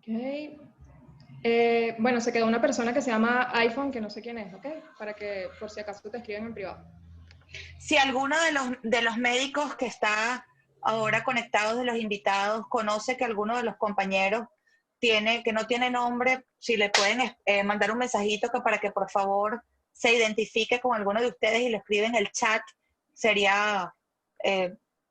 Ok. Bueno, se quedó una persona que se llama iPhone, que no sé quién es, ¿ok? Para que por si acaso te escriben en privado. Si alguno de los médicos que está ahora conectados de los invitados conoce que alguno de los compañeros que no tiene nombre, si le pueden mandar un mensajito para que por favor se identifique con alguno de ustedes y lo escribe en el chat, sería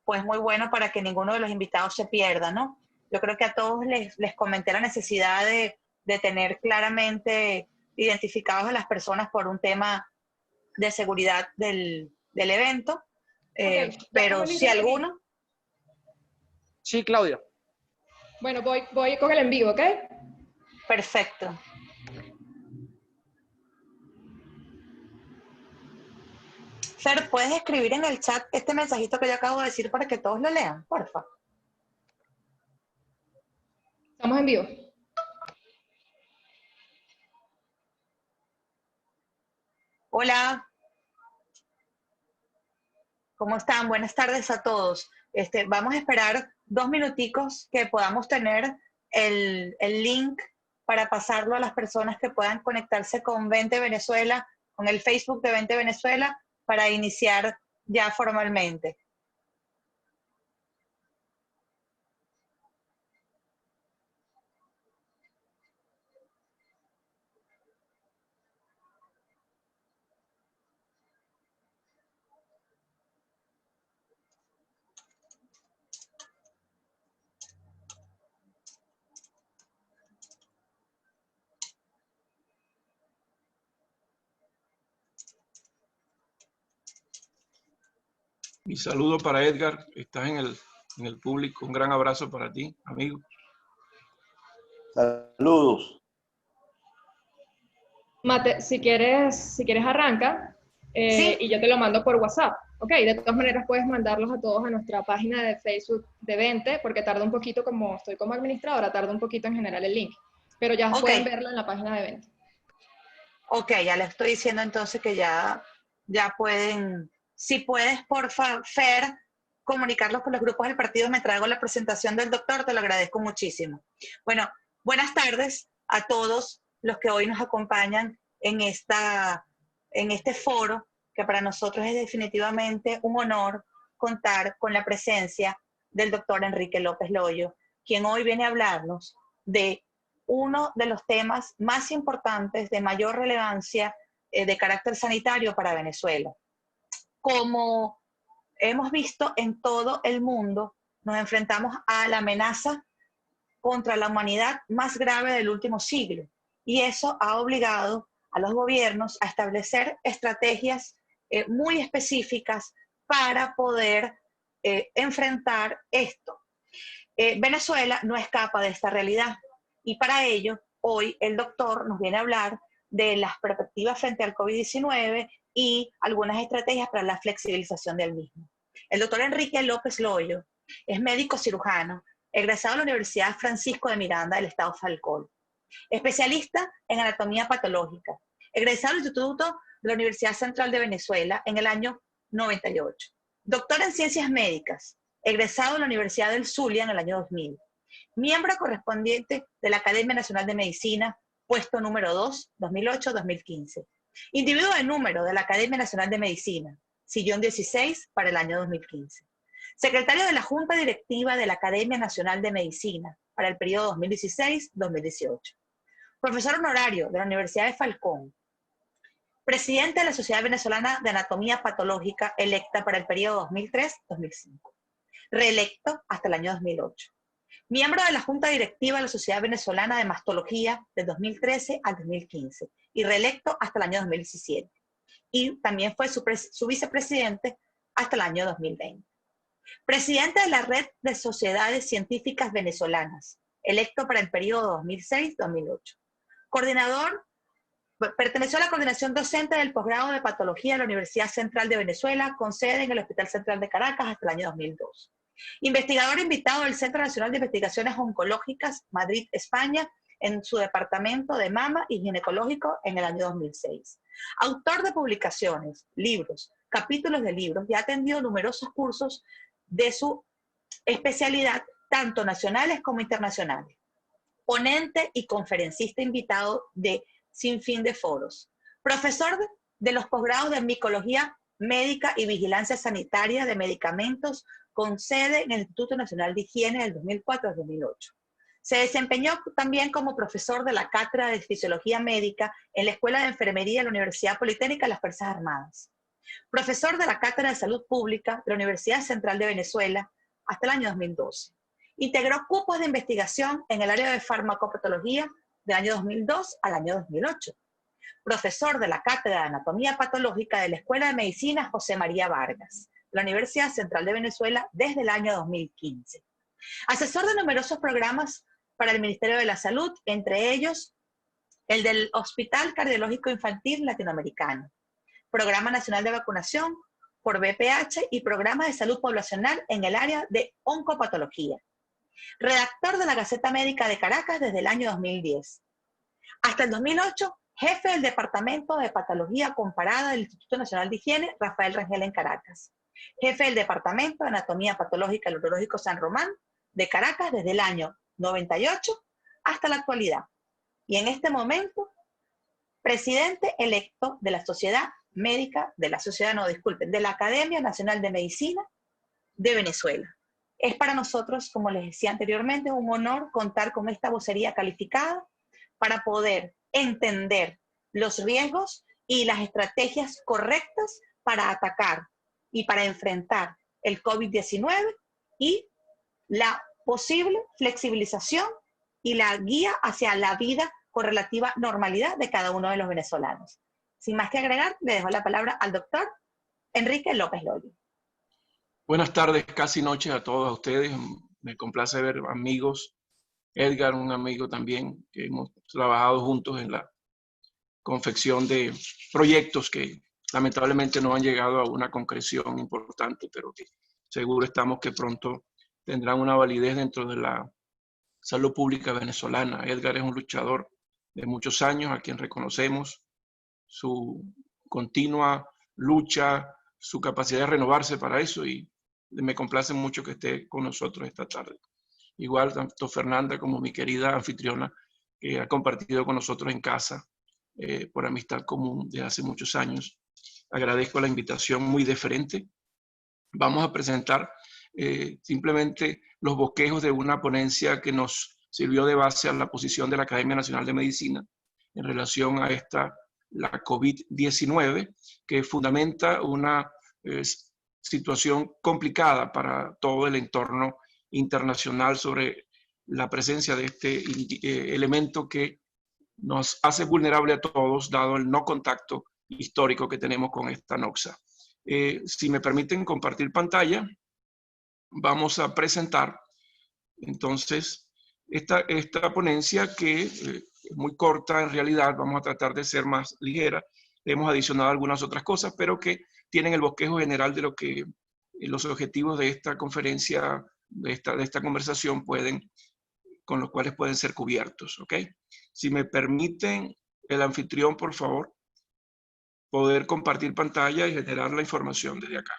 pues muy bueno para que ninguno de los invitados se pierda, ¿no? Yo creo que a todos les comenté la necesidad de tener claramente identificados a las personas por un tema de seguridad del evento, Ok, ya pongo pero el link si en el link. alguno, Sí, Claudia. Bueno, voy con el en vivo, ¿ok? perfecto. Fer, ¿puedes escribir en el chat este mensajito que yo acabo de decir para que todos lo lean, porfa? Estamos en vivo. Hola, ¿cómo están? Buenas tardes a todos. Vamos a esperar 2 minuticos que podamos tener el link para pasarlo a las personas que puedan conectarse con 20 Venezuela, con el Facebook de 20 Venezuela, para iniciar ya formalmente. Mi saludo para Edgar, estás en el público. Un gran abrazo para ti, amigo. Saludos. Mate, si quieres arranca ¿Sí? y yo te lo mando por WhatsApp. Ok, de todas maneras puedes mandarlos a todos a nuestra página de Facebook de 20, porque tarda un poquito, como estoy como administradora, tarda un poquito en generar el link. Pero ya Ok. pueden verlo en la página de 20. Ok, ya le estoy diciendo entonces que ya pueden, si puedes, porfa, Fer, comunicarlos con los grupos del partido, me traigo la presentación del doctor, te lo agradezco muchísimo. Bueno, buenas tardes a todos los que hoy nos acompañan en este foro, que para nosotros es definitivamente un honor contar con la presencia del doctor Enrique López Loyo, quien hoy viene a hablarnos de uno de los temas más importantes, de mayor relevancia, de carácter sanitario para Venezuela. Como hemos visto en todo el mundo, nos enfrentamos a la amenaza contra la humanidad más grave del último siglo. Y eso ha obligado a los gobiernos a establecer estrategias muy específicas para poder enfrentar esto. Venezuela no escapa de esta realidad. Y para ello, hoy el doctor nos viene a hablar de las perspectivas frente al COVID-19 y algunas estrategias para la flexibilización del mismo. El doctor Enrique López Loyo es médico cirujano, egresado de la Universidad Francisco de Miranda del Estado Falcón, especialista en anatomía patológica, egresado del Instituto de la Universidad Central de Venezuela en el año 98, doctor en ciencias médicas, egresado de la Universidad del Zulia en el año 2000, miembro correspondiente de la Academia Nacional de Medicina, puesto número 2, 2008-2015. Individuo de número de la Academia Nacional de Medicina, sillón 16 para el año 2015. Secretario de la Junta Directiva de la Academia Nacional de Medicina para el periodo 2016-2018. Profesor honorario de la Universidad de Falcón. Presidente de la Sociedad Venezolana de Anatomía Patológica, electa para el periodo 2003-2005. Reelecto hasta el año 2008. Miembro de la Junta Directiva de la Sociedad Venezolana de Mastología de 2013 al 2015 y reelecto hasta el año 2017. Y también fue su vicepresidente hasta el año 2020. Presidente de la Red de Sociedades Científicas Venezolanas, electo para el periodo 2006-2008. Coordinador, perteneció a la coordinación docente del posgrado de Patología de la Universidad Central de Venezuela, con sede en el Hospital Central de Caracas hasta el año 2002. Investigador invitado del Centro Nacional de Investigaciones Oncológicas, Madrid, España, en su departamento de mama y ginecológico en el año 2006. Autor de publicaciones, libros, capítulos de libros y ha atendido numerosos cursos de su especialidad, tanto nacionales como internacionales. ponente y conferencista invitado de Sin Fin de Foros. Profesor de los posgrados de Micología Médica y Vigilancia Sanitaria de Medicamentos con sede en el Instituto Nacional de Higiene del 2004 al 2008. Se desempeñó también como profesor de la Cátedra de Fisiología Médica en la Escuela de Enfermería de la Universidad Politécnica de las Fuerzas Armadas. Profesor de la Cátedra de Salud Pública de la Universidad Central de Venezuela hasta el año 2012. Integró cupos de investigación en el área de farmacopatología del año 2002 al año 2008. Profesor de la Cátedra de Anatomía Patológica de la Escuela de Medicina José María Vargas, de la Universidad Central de Venezuela desde el año 2015. Asesor de numerosos programas para el Ministerio de la Salud, entre ellos el del Hospital Cardiológico Infantil Latinoamericano, Programa Nacional de Vacunación por BPH y Programa de Salud Poblacional en el área de oncopatología. Redactor de la Gaceta Médica de Caracas desde el año 2010. Hasta el 2008, jefe del Departamento de Patología Comparada del Instituto Nacional de Higiene, Rafael Rangel en Caracas. Jefe del Departamento de Anatomía Patológica del Urológico San Román de Caracas desde el año 98 hasta la actualidad. Y en este momento, presidente electo de la Sociedad Médica, de la Academia Nacional de Medicina de Venezuela. Es para nosotros, como les decía anteriormente, un honor contar con esta vocería calificada para poder entender los riesgos y las estrategias correctas para atacar y para enfrentar el COVID-19 y la posible flexibilización y la guía hacia la vida con relativa normalidad de cada uno de los venezolanos. Sin más que agregar, le dejo la palabra al doctor Enrique López Loyo. Buenas tardes, casi noches a todos ustedes. Me complace ver amigos. Edgar, un amigo también, que hemos trabajado juntos en la confección de proyectos que lamentablemente no han llegado a una concreción importante, pero que seguro estamos que pronto tendrán una validez dentro de la salud pública venezolana. Edgar es un luchador de muchos años a quien reconocemos su continua lucha, su capacidad de renovarse para eso, y me complace mucho que esté con nosotros esta tarde. Igual tanto Fernanda como mi querida anfitriona, que ha compartido con nosotros en casa por amistad común de hace muchos años. Agradezco la invitación muy deferente. Vamos a presentar simplemente los bosquejos de una ponencia que nos sirvió de base a la posición de la Academia Nacional de Medicina en relación a la COVID-19, que fundamenta una situación complicada para todo el entorno internacional sobre la presencia de este elemento que nos hace vulnerable a todos, dado el no contacto histórico que tenemos con esta noxa. Si me permiten compartir pantalla, vamos a presentar entonces esta ponencia que es muy corta en realidad. Vamos a tratar de ser más ligera. Hemos adicionado algunas otras cosas, pero que tienen el bosquejo general de lo que los objetivos de esta conferencia, de esta conversación con los cuales pueden ser cubiertos, ¿ok? Si me permiten, el anfitrión, por favor, poder compartir pantalla y generar la información desde acá.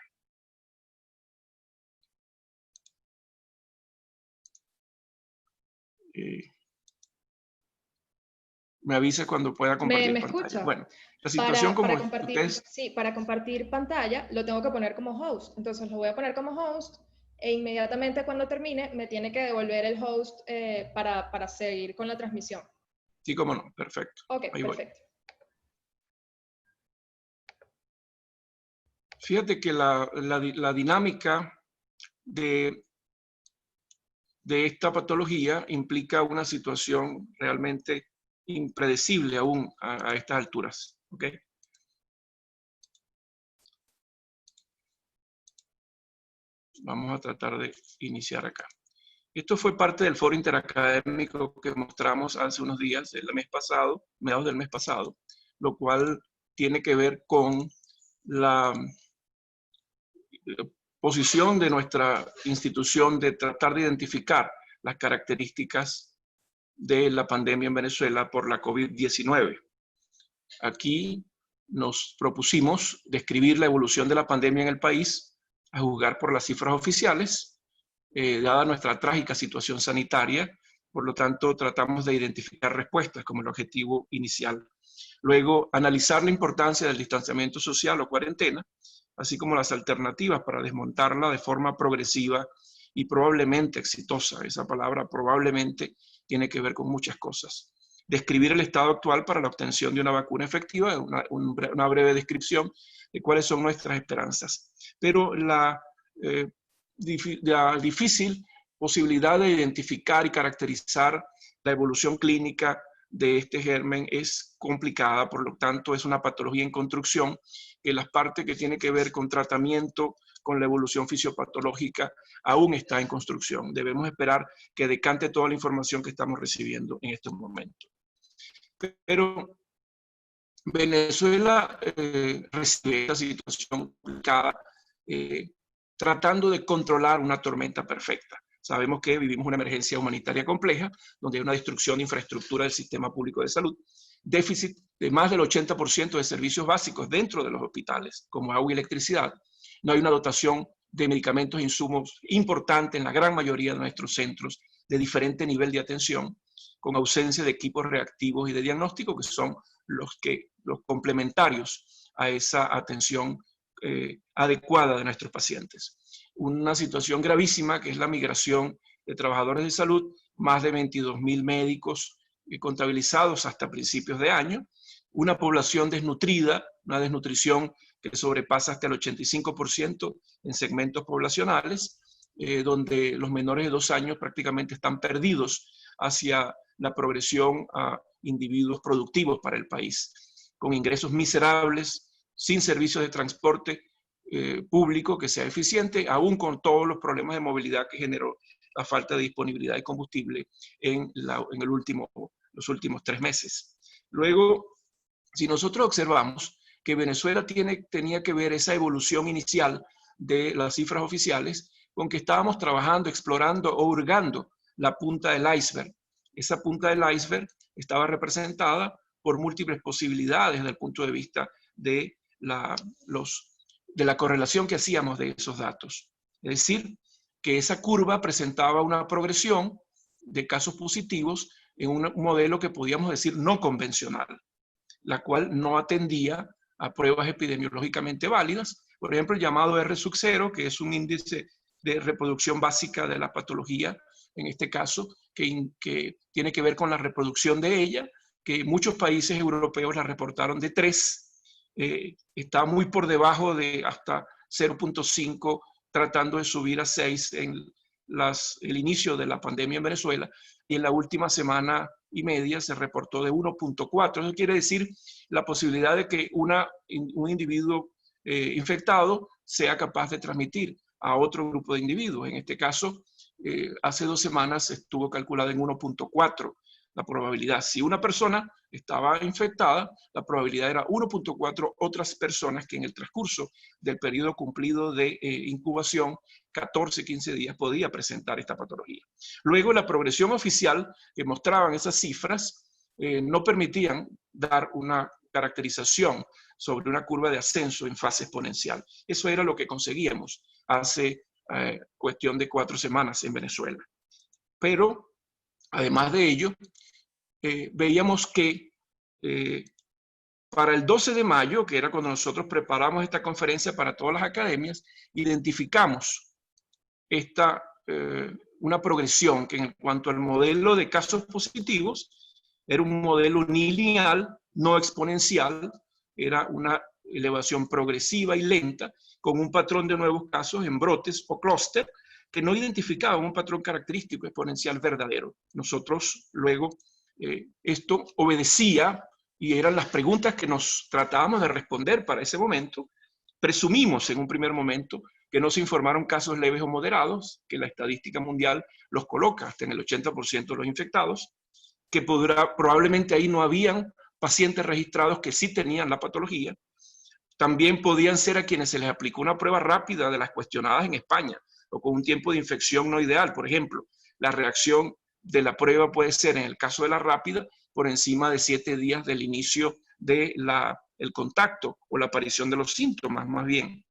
Me avisa cuando pueda compartir ¿Me pantalla. escucha? Bueno, la situación para compartir pantalla lo tengo que poner como host. Entonces lo voy a poner como host e inmediatamente cuando termine me tiene que devolver el host para seguir con la transmisión. Sí, cómo no. Perfecto. Ok, ahí perfecto. Voy. Fíjate que la dinámica de esta patología implica una situación realmente impredecible aún a estas alturas, ¿ok? Vamos a tratar de iniciar acá. Esto fue parte del foro interacadémico que mostramos hace unos días, mediados del mes pasado, lo cual tiene que ver con la posición de nuestra institución de tratar de identificar las características de la pandemia en Venezuela por la COVID-19. Aquí nos propusimos describir la evolución de la pandemia en el país, a juzgar por las cifras oficiales, dada nuestra trágica situación sanitaria Por lo tanto, tratamos de identificar respuestas como el objetivo inicial. Luego, analizar la importancia del distanciamiento social o cuarentena, así como las alternativas para desmontarla de forma progresiva y probablemente exitosa. Esa palabra probablemente tiene que ver con muchas cosas. Describir el estado actual para la obtención de una vacuna efectiva, una breve descripción de cuáles son nuestras esperanzas. Pero la difícil posibilidad de identificar y caracterizar la evolución clínica de este germen es complicada, por lo tanto es una patología en construcción, que las partes que tienen que ver con tratamiento, con la evolución fisiopatológica, aún está en construcción. Debemos esperar que decante toda la información que estamos recibiendo en estos momentos. Pero Venezuela recibe esta situación complicada, tratando de controlar una tormenta perfecta. Sabemos que vivimos una emergencia humanitaria compleja, donde hay una destrucción de infraestructura del sistema público de salud, déficit de más del 80% de servicios básicos dentro de los hospitales, como agua y electricidad. No hay una dotación de medicamentos e insumos importante en la gran mayoría de nuestros centros de diferente nivel de atención, con ausencia de equipos reactivos y de diagnóstico, que son los complementarios a esa atención adecuada de nuestros pacientes. Una situación gravísima que es la migración de trabajadores de salud, más de 22.000 médicos contabilizados hasta principios de año, una población desnutrida, una desnutrición que sobrepasa hasta el 85% en segmentos poblacionales, donde los menores de 2 años prácticamente están perdidos hacia la progresión a individuos productivos para el país, con ingresos miserables, sin servicios de transporte público que sea eficiente, aún con todos los problemas de movilidad que generó la falta de disponibilidad de combustible en los últimos 3 meses. Luego, si nosotros observamos que Venezuela tenía que ver esa evolución inicial de las cifras oficiales con que estábamos trabajando, explorando o hurgando la punta del iceberg. Esa punta del iceberg estaba representada por múltiples posibilidades desde el punto de vista de la correlación que hacíamos de esos datos. Es decir, que esa curva presentaba una progresión de casos positivos en un modelo que podíamos decir no convencional, la cual no atendía a pruebas epidemiológicamente válidas, por ejemplo, el llamado R0, que es un índice de reproducción básica de la patología, en este caso, que tiene que ver con la reproducción de ella, que muchos países europeos la reportaron de 3, está muy por debajo de hasta 0.5, tratando de subir a 6 en el inicio de la pandemia en Venezuela, y en la última semana y media se reportó de 1.4. Eso quiere decir la posibilidad de que un individuo infectado sea capaz de transmitir a otro grupo de individuos. En este caso, hace 2 semanas estuvo calculada en 1.4 la probabilidad. Si una persona estaba infectada, la probabilidad era 1.4 otras personas que en el transcurso del periodo cumplido de incubación, 14, 15 días, podía presentar esta patología. Luego, la progresión oficial que mostraban esas cifras no permitían dar una caracterización sobre una curva de ascenso en fase exponencial. Eso era lo que conseguíamos hace cuestión de 4 semanas en Venezuela. Pero, además de ello, veíamos que para el 12 de mayo, que era cuando nosotros preparamos esta conferencia para todas las academias, identificamos una progresión que en cuanto al modelo de casos positivos, era un modelo unilineal, no exponencial, era una elevación progresiva y lenta, con un patrón de nuevos casos en brotes o clúster, que no identificaban un patrón característico exponencial verdadero. Nosotros luego, esto obedecía, y eran las preguntas que nos tratábamos de responder para ese momento. Presumimos en un primer momento que no se informaron casos leves o moderados, que la estadística mundial los coloca hasta en el 80% de los infectados, que probablemente ahí no habían pacientes registrados que sí tenían la patología. También podían ser a quienes se les aplicó una prueba rápida de las cuestionadas en España, o con un tiempo de infección no ideal. Por ejemplo, la reacción de la prueba puede ser, en el caso de la rápida, por encima de 7 días del inicio del contacto o la aparición de los síntomas, más bien.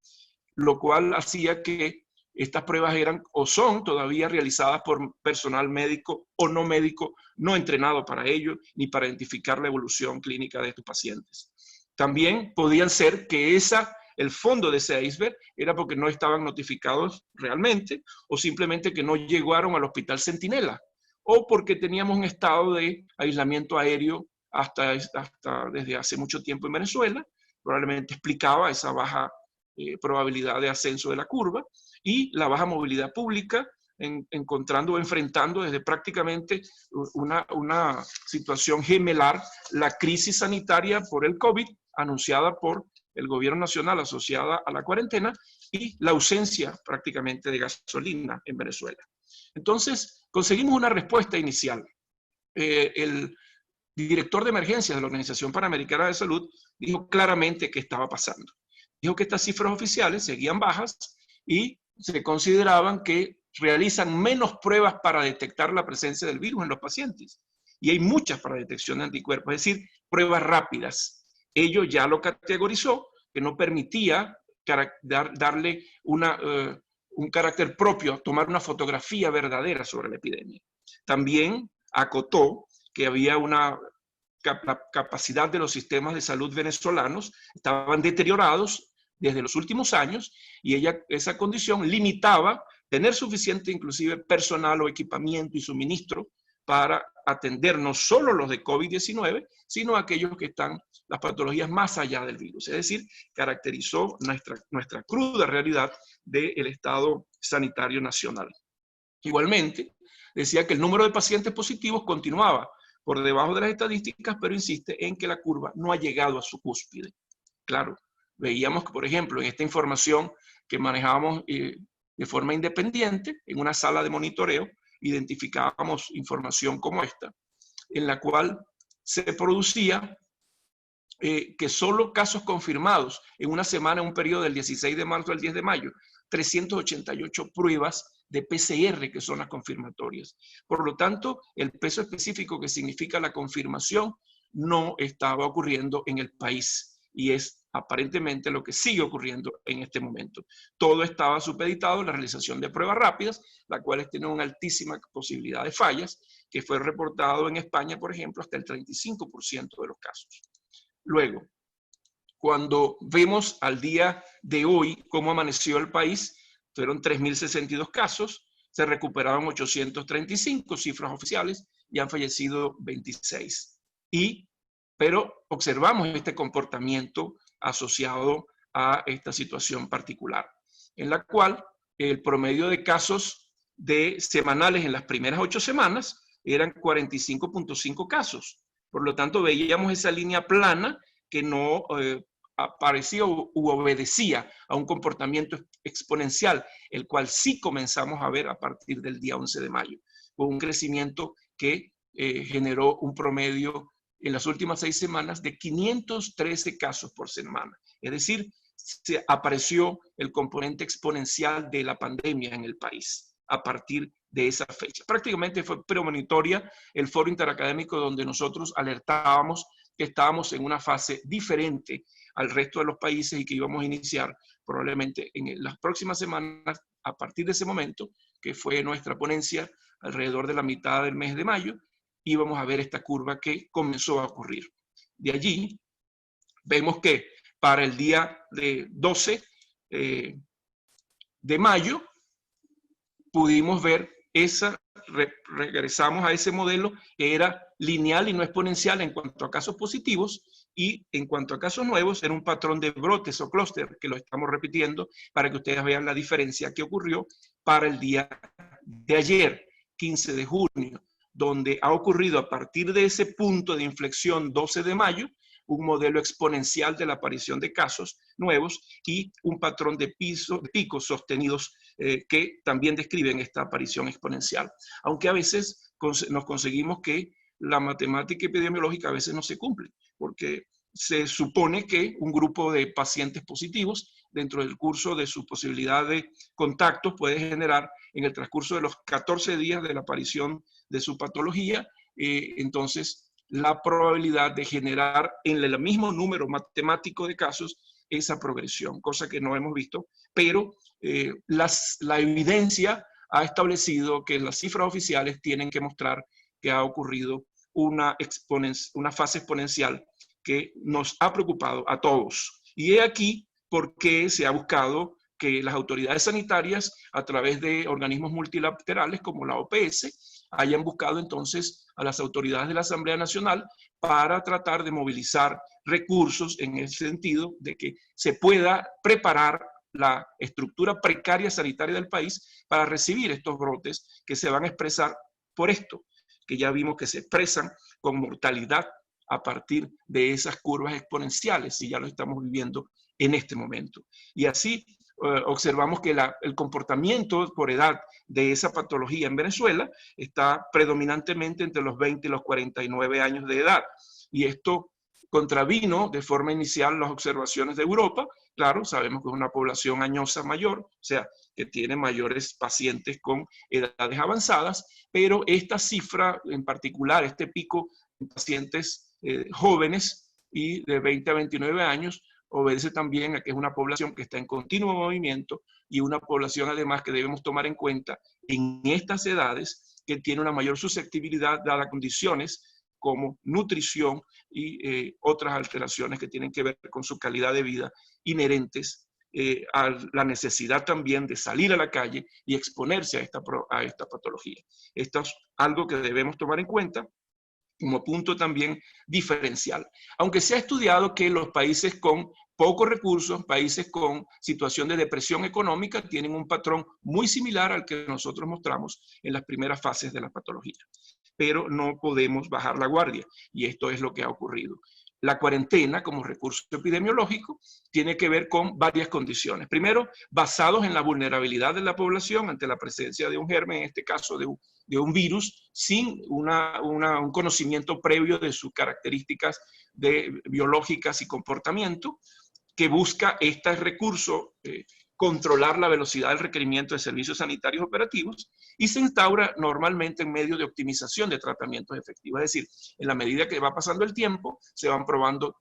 Lo cual hacía que Estas pruebas eran o son todavía realizadas por personal médico o no médico, no entrenado para ello, ni para identificar la evolución clínica de estos pacientes. También podían ser que el fondo de ese iceberg era porque no estaban notificados realmente, o simplemente que no llegaron al Hospital Centinela, o porque teníamos un estado de aislamiento aéreo hasta desde hace mucho tiempo en Venezuela. Probablemente explicaba esa baja probabilidad de ascenso de la curva, y la baja movilidad pública, enfrentando desde prácticamente una situación gemelar, la crisis sanitaria por el COVID, anunciada por el gobierno nacional asociada a la cuarentena, y la ausencia prácticamente de gasolina en Venezuela. Entonces, conseguimos una respuesta inicial. El director de emergencias de la Organización Panamericana de Salud dijo claramente qué estaba pasando. Dijo que estas cifras oficiales seguían bajas y se consideraban que realizan menos pruebas para detectar la presencia del virus en los pacientes. Y hay muchas para detección de anticuerpos, es decir, pruebas rápidas. Ello ya lo categorizó, que no permitía darle un carácter propio, tomar una fotografía verdadera sobre la epidemia. También acotó que había una capacidad de los sistemas de salud venezolanos, estaban deteriorados desde los últimos años, y esa condición limitaba tener suficiente inclusive personal o equipamiento y suministro para atender no solo los de COVID-19, sino aquellos que están las patologías más allá del virus. Es decir, caracterizó nuestra cruda realidad del estado sanitario nacional. Igualmente, decía que el número de pacientes positivos continuaba por debajo de las estadísticas, pero insiste en que la curva no ha llegado a su cúspide. Claro, veíamos que, por ejemplo, en esta información que manejábamos de forma independiente, en una sala de monitoreo, identificábamos información como esta, en la cual se producía que solo casos confirmados en una semana, en un periodo del 16 de marzo al 10 de mayo, 388 pruebas de PCR, que son las confirmatorias. Por lo tanto, el peso específico que significa la confirmación no estaba ocurriendo en el país, y es aparentemente lo que sigue ocurriendo en este momento. Todo estaba supeditado a la realización de pruebas rápidas, las cuales tienen una altísima posibilidad de fallas, que fue reportado en España, por ejemplo, hasta el 35% de los casos. Luego, cuando vemos al día de hoy cómo amaneció el país, fueron 3.062 casos, se recuperaron 835 cifras oficiales y han fallecido 26. Pero observamos este comportamiento asociado a esta situación particular, en la cual el promedio de casos semanales en las primeras 8 semanas eran 45.5 casos. Por lo tanto, veíamos esa línea plana que no aparecía u obedecía a un comportamiento exponencial, el cual sí comenzamos a ver a partir del día 11 de mayo, con un crecimiento que generó un promedio en las últimas 6 semanas de 513 casos por semana. Es decir, se apareció el componente exponencial de la pandemia en el país a partir de esa fecha. Prácticamente fue premonitoria el foro interacadémico, donde nosotros alertábamos que estábamos en una fase diferente al resto de los países y que íbamos a iniciar probablemente en las próximas semanas, a partir de ese momento, que fue nuestra ponencia alrededor de la mitad del mes de mayo, íbamos a ver esta curva que comenzó a ocurrir. De allí, vemos que para el día de 12 de mayo, pudimos ver regresamos a ese modelo que era lineal y no exponencial en cuanto a casos positivos, y en cuanto a casos nuevos era un patrón de brotes o clúster, que lo estamos repitiendo para que ustedes vean la diferencia que ocurrió para el día de ayer, 15 de junio, donde ha ocurrido a partir de ese punto de inflexión 12 de mayo, un modelo exponencial de la aparición de casos nuevos y un patrón de picos sostenidos que también describen esta aparición exponencial. Aunque a veces nos conseguimos que la matemática epidemiológica a veces no se cumple, porque se supone que un grupo de pacientes positivos dentro del curso de su posibilidad de contactos puede generar en el transcurso de los 14 días de la aparición de su patología, entonces la probabilidad de generar en el mismo número matemático de casos esa progresión, cosa que no hemos visto, pero la evidencia ha establecido que las cifras oficiales tienen que mostrar que ha ocurrido una fase exponencial que nos ha preocupado a todos. Y he aquí por qué se ha buscado que las autoridades sanitarias, a través de organismos multilaterales como la OPS, hayan buscado entonces a las autoridades de la Asamblea Nacional para tratar de movilizar recursos en el sentido de que se pueda preparar la estructura precaria sanitaria del país para recibir estos brotes que se van a expresar por esto, que ya vimos que se expresan con mortalidad a partir de esas curvas exponenciales, y ya lo estamos viviendo en este momento. Y así observamos que el comportamiento por edad de esa patología en Venezuela está predominantemente entre los 20 y los 49 años de edad. Y esto contravino de forma inicial las observaciones de Europa. Claro, sabemos que es una población añosa mayor, o sea, que tiene mayores pacientes con edades avanzadas, pero esta cifra en particular, este pico en pacientes jóvenes y de 20 a 29 años, obedece también a que es una población que está en continuo movimiento y una población además que debemos tomar en cuenta en estas edades que tiene una mayor susceptibilidad dadas condiciones como nutrición y otras alteraciones que tienen que ver con su calidad de vida inherentes a la necesidad también de salir a la calle y exponerse a esta patología. Esto es algo que debemos tomar en cuenta como punto también diferencial. Aunque se ha estudiado que los países con pocos recursos, países con situación de depresión económica, tienen un patrón muy similar al que nosotros mostramos en las primeras fases de la patología. Pero no podemos bajar la guardia, y esto es lo que ha ocurrido. La cuarentena como recurso epidemiológico tiene que ver con varias condiciones. Primero, basados en la vulnerabilidad de la población ante la presencia de un germen, en este caso de un virus, sin un conocimiento previo de sus características biológicas y comportamiento, que busca este recurso, controlar la velocidad del requerimiento de servicios sanitarios operativos, y se instaura normalmente en medio de optimización de tratamientos efectivos. Es decir, en la medida que va pasando el tiempo, se van probando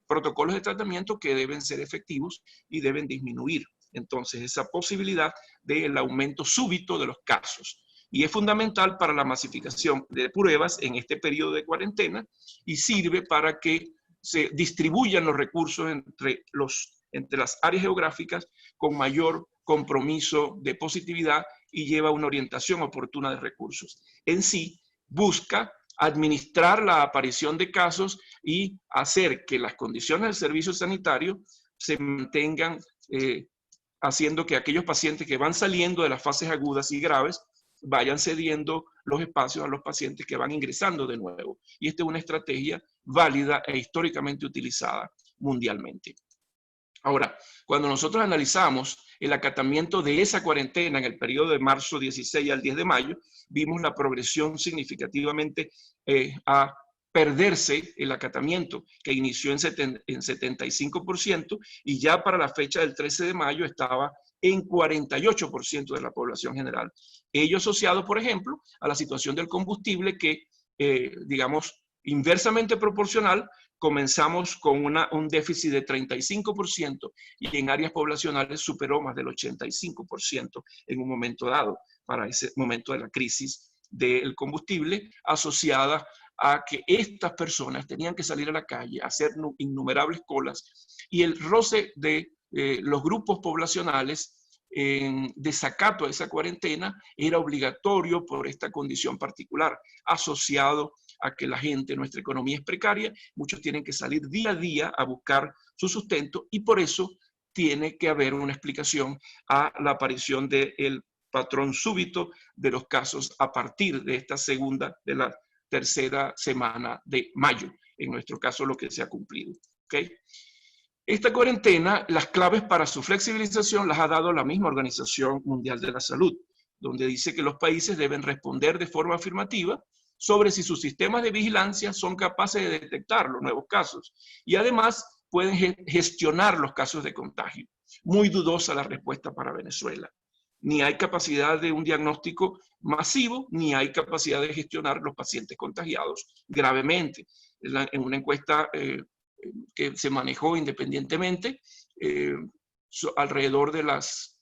protocolos de tratamiento que deben ser efectivos y deben disminuir entonces esa posibilidad del aumento súbito de los casos. Y es fundamental para la masificación de pruebas en este periodo de cuarentena y sirve para que se distribuyan los recursos entre las áreas geográficas con mayor compromiso de positividad y lleva una orientación oportuna de recursos. En sí, busca administrar la aparición de casos y hacer que las condiciones del servicio sanitario se mantengan, haciendo que aquellos pacientes que van saliendo de las fases agudas y graves vayan cediendo los espacios a los pacientes que van ingresando de nuevo. Y esta es una estrategia válida e históricamente utilizada mundialmente. Ahora, cuando nosotros analizamos el acatamiento de esa cuarentena en el periodo de marzo 16 al 10 de mayo, vimos la progresión significativamente a perderse el acatamiento, que inició en 75% y ya para la fecha del 13 de mayo estaba en 48% de la población general. Ello asociado, por ejemplo, a la situación del combustible que, digamos, inversamente proporcional, comenzamos con un déficit de 35% y en áreas poblacionales superó más del 85% en un momento dado, para ese momento de la crisis del combustible, asociada a que estas personas tenían que salir a la calle, hacer innumerables colas, y el roce de los grupos poblacionales en desacato a esa cuarentena era obligatorio por esta condición particular, asociado a que la gente, nuestra economía es precaria, muchos tienen que salir día a día a buscar su sustento y por eso tiene que haber una explicación a la aparición del patrón súbito de los casos a partir de esta de la tercera semana de mayo, en nuestro caso lo que se ha cumplido. ¿Okay? Esta cuarentena, las claves para su flexibilización las ha dado la misma Organización Mundial de la Salud, donde dice que los países deben responder de forma afirmativa sobre si sus sistemas de vigilancia son capaces de detectar los nuevos casos y además pueden gestionar los casos de contagio. Muy dudosa la respuesta para Venezuela. Ni hay capacidad de un diagnóstico masivo, ni hay capacidad de gestionar los pacientes contagiados gravemente. En una encuesta que se manejó independientemente, alrededor de las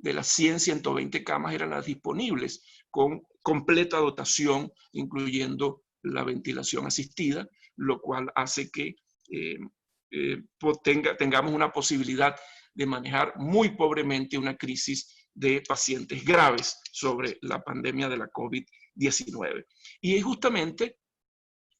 100, 120 camas eran las disponibles, con completa dotación, incluyendo la ventilación asistida, lo cual hace que tengamos una posibilidad de manejar muy pobremente una crisis de pacientes graves sobre la pandemia de la COVID-19. Y es justamente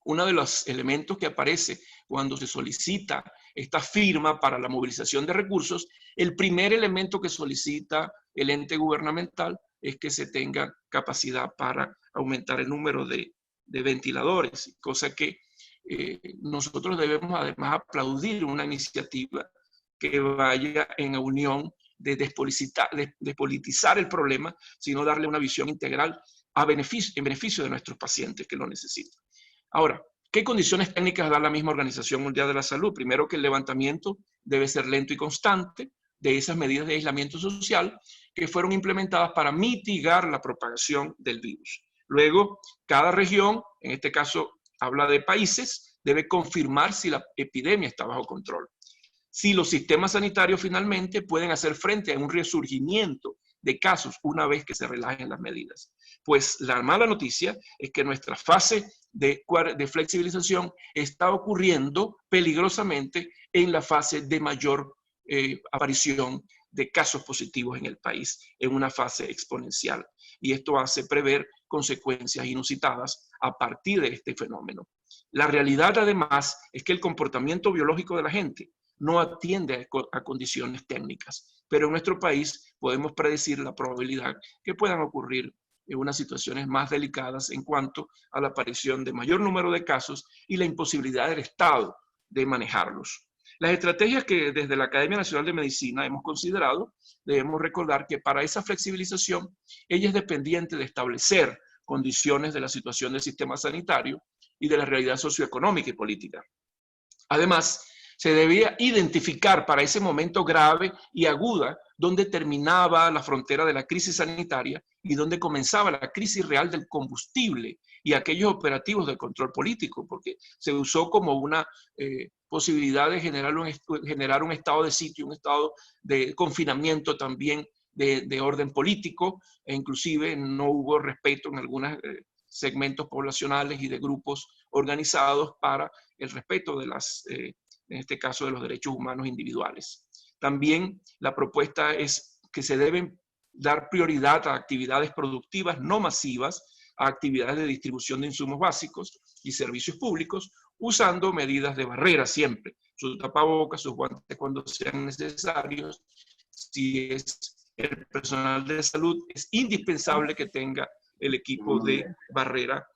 uno de los elementos que aparece cuando se solicita esta firma para la movilización de recursos. El primer elemento que solicita el ente gubernamental es que se tenga capacidad para aumentar el número de ventiladores, cosa que nosotros debemos además aplaudir una iniciativa que vaya en unión de despolitizar el problema, sino darle una visión integral en beneficio de nuestros pacientes que lo necesitan. Ahora, ¿qué condiciones técnicas da la misma Organización Mundial de la Salud? Primero, que el levantamiento debe ser lento y constante de esas medidas de aislamiento social que fueron implementadas para mitigar la propagación del virus. Luego, cada región, en este caso habla de países, debe confirmar si la epidemia está bajo control. Si los sistemas sanitarios finalmente pueden hacer frente a un resurgimiento de casos una vez que se relajen las medidas. Pues la mala noticia es que nuestra fase de flexibilización está ocurriendo peligrosamente en la fase de mayor aparición de casos positivos en el país, en una fase exponencial. Y esto hace prever consecuencias inusitadas a partir de este fenómeno. La realidad, además, es que el comportamiento biológico de la gente no atiende a condiciones técnicas, pero en nuestro país podemos predecir la probabilidad que puedan ocurrir en unas situaciones más delicadas en cuanto a la aparición de mayor número de casos y la imposibilidad del Estado de manejarlos. Las estrategias que desde la Academia Nacional de Medicina hemos considerado, debemos recordar que para esa flexibilización, ella es dependiente de establecer condiciones de la situación del sistema sanitario y de la realidad socioeconómica y política. Además, se debía identificar para ese momento grave y aguda dónde terminaba la frontera de la crisis sanitaria y dónde comenzaba la crisis real del combustible y aquellos operativos de control político, porque se usó como una posibilidad de generar un estado de sitio, un estado de confinamiento también de orden político, e inclusive no hubo respeto en algunos segmentos poblacionales y de grupos organizados para el respeto de en este caso de los derechos humanos individuales. También la propuesta es que se deben dar prioridad a actividades productivas no masivas, a actividades de distribución de insumos básicos y servicios públicos, usando medidas de barrera siempre, sus tapabocas, sus guantes cuando sean necesarios. Si es el personal de salud, es indispensable que tenga el equipo de barrera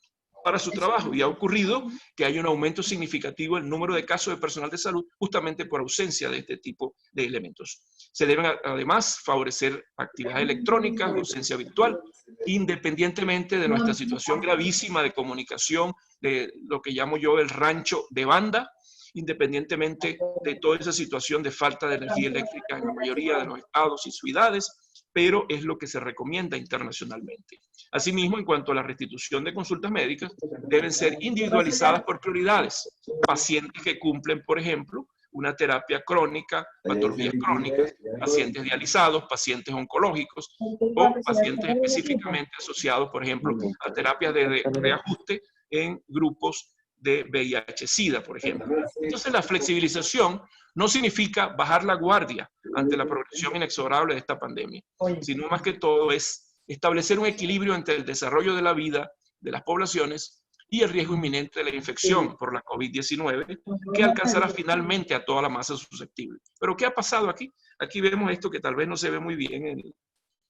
para su trabajo, y ha ocurrido que hay un aumento significativo en el número de casos de personal de salud justamente por ausencia de este tipo de elementos. Se deben además favorecer actividades electrónicas, docencia virtual, independientemente de nuestra situación gravísima de comunicación, de lo que llamo yo el rancho de banda, independientemente de toda esa situación de falta de energía eléctrica en la mayoría de los estados y ciudades, pero es lo que se recomienda internacionalmente. Asimismo, en cuanto a la restitución de consultas médicas, deben ser individualizadas por prioridades. Pacientes que cumplen, por ejemplo, una terapia crónica, patologías crónicas, pacientes dializados, pacientes oncológicos o pacientes específicamente asociados, por ejemplo, a terapias de reajuste en grupos de VIH-Sida, por ejemplo. Entonces, la flexibilización no significa bajar la guardia ante la progresión inexorable de esta pandemia, sino más que todo es establecer un equilibrio entre el desarrollo de la vida de las poblaciones y el riesgo inminente de la infección por la COVID-19, que alcanzará finalmente a toda la masa susceptible. Pero ¿qué ha pasado aquí? Aquí vemos esto que tal vez no se ve muy bien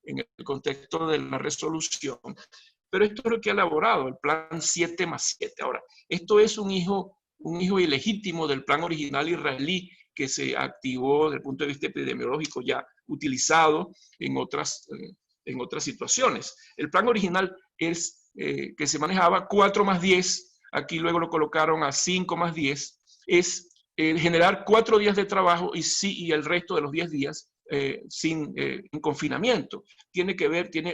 en el contexto de la resolución, pero esto es lo que ha elaborado el plan 7+7. Ahora, esto es un hijo ilegítimo del plan original israelí que se activó desde el punto de vista epidemiológico, ya utilizado en otras situaciones. El plan original es que se manejaba 4+10, aquí luego lo colocaron a 5+10, es generar 4 días de trabajo y el resto de los 10 días sin confinamiento. Tiene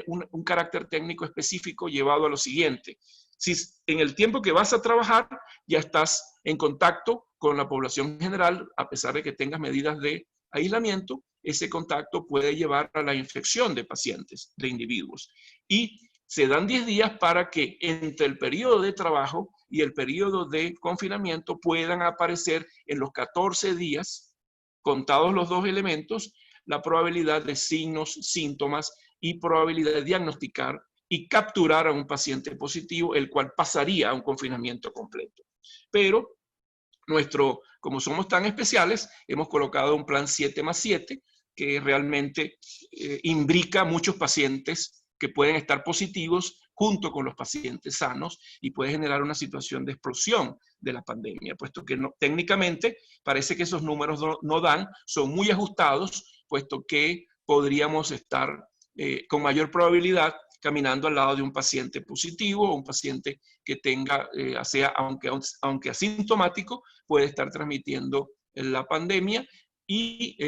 un carácter técnico específico llevado a lo siguiente. Si en el tiempo que vas a trabajar ya estás en contacto con la población general, a pesar de que tengas medidas de aislamiento, ese contacto puede llevar a la infección de pacientes, de individuos. Y se dan 10 días para que entre el periodo de trabajo y el periodo de confinamiento puedan aparecer en los 14 días, contados los dos elementos, la probabilidad de signos, síntomas y probabilidad de diagnosticar y capturar a un paciente positivo, el cual pasaría a un confinamiento completo. Pero como somos tan especiales, hemos colocado un plan 7+7 que realmente imbrica muchos pacientes que pueden estar positivos junto con los pacientes sanos y puede generar una situación de explosión de la pandemia, puesto que técnicamente parece que esos números no dan, son muy ajustados, puesto que podríamos estar con mayor probabilidad caminando al lado de un paciente positivo o un paciente que tenga, aunque asintomático, puede estar transmitiendo la pandemia y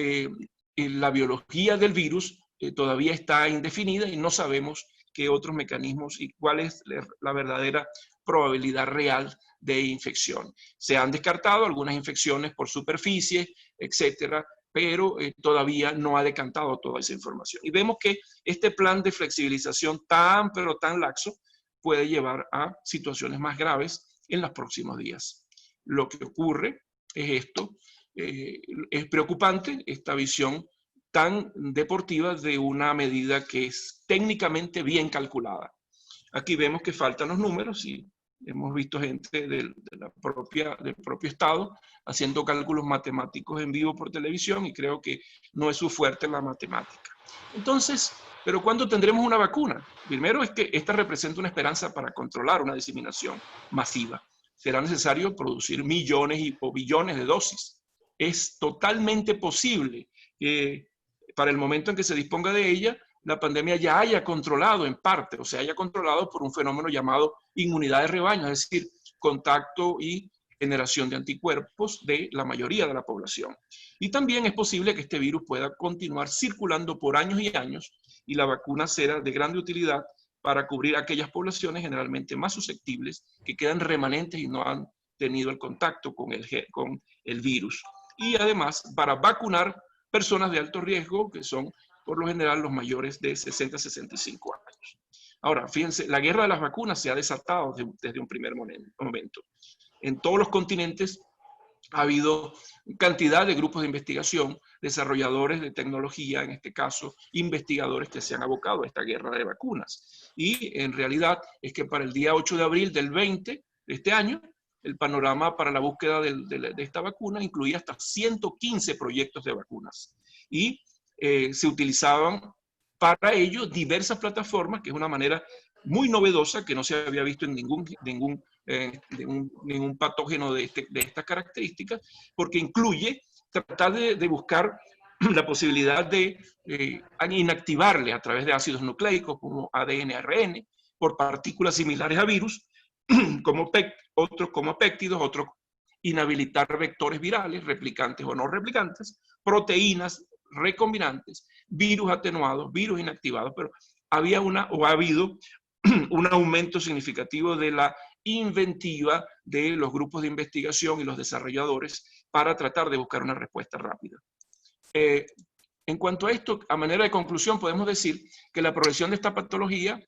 la biología del virus todavía está indefinida y no sabemos qué otros mecanismos y cuál es la verdadera probabilidad real de infección. Se han descartado algunas infecciones por superficie, etcétera, pero todavía no ha decantado toda esa información. Y vemos que este plan de flexibilización pero tan laxo puede llevar a situaciones más graves en los próximos días. Lo que ocurre es esto, es preocupante esta visión tan deportiva de una medida que es técnicamente bien calculada. Aquí vemos que faltan los números y hemos visto gente del propio Estado haciendo cálculos matemáticos en vivo por televisión y creo que no es su fuerte la matemática. Entonces, ¿pero cuándo tendremos una vacuna? Primero es que esta representa una esperanza para controlar una diseminación masiva. Será necesario producir millones o billones de dosis. Es totalmente posible que para el momento en que se disponga de ella, la pandemia ya haya controlado en parte, o se haya controlado por un fenómeno llamado inmunidad de rebaño, es decir, contacto y generación de anticuerpos de la mayoría de la población. Y también es posible que este virus pueda continuar circulando por años y años y la vacuna será de grande utilidad para cubrir aquellas poblaciones generalmente más susceptibles que quedan remanentes y no han tenido el contacto con el virus. Y además para vacunar personas de alto riesgo, que son por lo general los mayores de 60 a 65 años. Ahora, fíjense, la guerra de las vacunas se ha desatado desde un primer momento. En todos los continentes ha habido cantidad de grupos de investigación, desarrolladores de tecnología, en este caso, investigadores que se han abocado a esta guerra de vacunas. Y en realidad es que para el día 8 de abril del 20 de este año, el panorama para la búsqueda de esta vacuna incluía hasta 115 proyectos de vacunas. Y se utilizaban para ello diversas plataformas, que es una manera muy novedosa que no se había visto en ningún patógeno de estas características, porque incluye tratar de buscar la posibilidad de inactivarle a través de ácidos nucleicos como ADN, ARN, por partículas similares a virus, otros como péptidos, otros inhabilitar vectores virales, replicantes o no replicantes, proteínas recombinantes, virus atenuados, virus inactivados, pero ha habido un aumento significativo de la inventiva de los grupos de investigación y los desarrolladores para tratar de buscar una respuesta rápida. En cuanto a esto, a manera de conclusión, podemos decir que la progresión de esta patología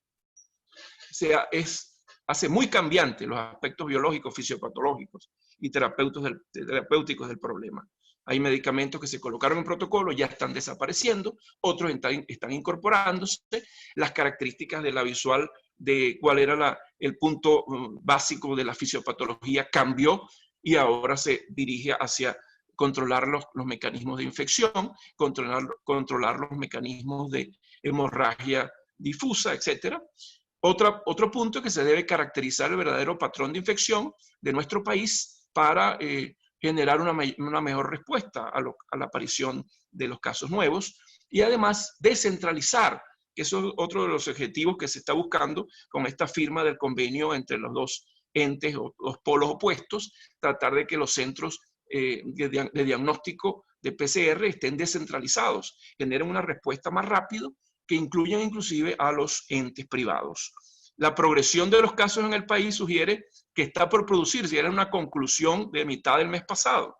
hace muy cambiante los aspectos biológicos, fisiopatológicos y terapéuticos del problema. Hay medicamentos que se colocaron en protocolo, ya están desapareciendo, otros están incorporándose. Las características de la visual de cuál era el punto básico de la fisiopatología cambió y ahora se dirige hacia controlar los mecanismos de infección, controlar los mecanismos de hemorragia difusa, etc. Otro punto es que se debe caracterizar el verdadero patrón de infección de nuestro país para generar una mejor respuesta a la aparición de los casos nuevos y además descentralizar, que eso es otro de los objetivos que se está buscando con esta firma del convenio entre los dos entes o los polos opuestos, tratar de que los centros de diagnóstico de PCR estén descentralizados, generen una respuesta más rápido que incluyan inclusive a los entes privados. La progresión de los casos en el país sugiere que está por producirse, era una conclusión de mitad del mes pasado,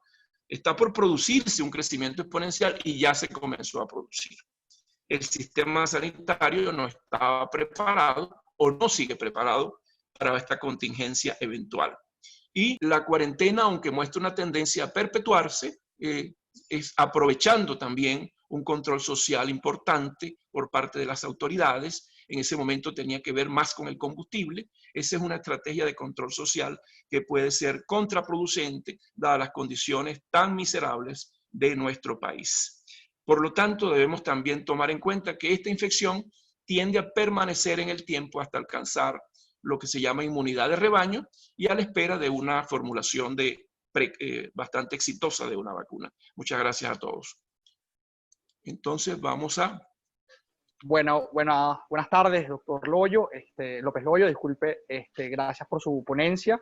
está por producirse un crecimiento exponencial y ya se comenzó a producir. El sistema sanitario no estaba preparado o no sigue preparado para esta contingencia eventual. Y la cuarentena, aunque muestra una tendencia a perpetuarse, es aprovechando también un control social importante por parte de las autoridades. En ese momento tenía que ver más con el combustible. Esa es una estrategia de control social que puede ser contraproducente dadas las condiciones tan miserables de nuestro país. Por lo tanto, debemos también tomar en cuenta que esta infección tiende a permanecer en el tiempo hasta alcanzar lo que se llama inmunidad de rebaño y a la espera de una formulación bastante exitosa de una vacuna. Muchas gracias a todos. Entonces vamos a... Bueno, buenas tardes, doctor Loyo, López Loyo, disculpe, gracias por su ponencia.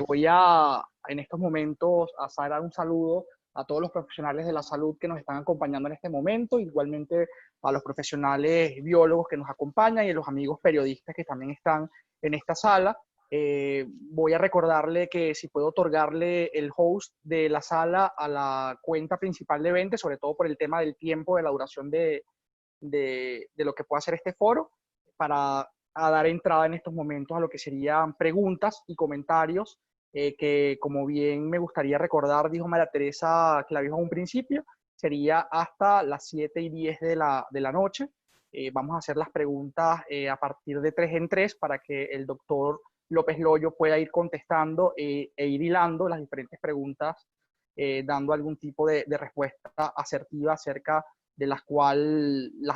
Voy a, en estos momentos, a dar un saludo a todos los profesionales de la salud que nos están acompañando en este momento, igualmente a los profesionales biólogos que nos acompañan y a los amigos periodistas que también están en esta sala. Voy a recordarle que si puedo otorgarle el host de la sala a la cuenta principal de Vente, sobre todo por el tema del tiempo, de la duración de lo que pueda hacer este foro, para dar entrada en estos momentos a lo que serían preguntas y comentarios que, como bien me gustaría recordar, dijo María Teresa Clavijo en un principio, sería hasta las 7:10 de la noche. Vamos a hacer las preguntas a partir de 3 en 3 para que el doctor López Loyo pueda ir contestando e ir hilando las diferentes preguntas, dando algún tipo de respuesta asertiva acerca de las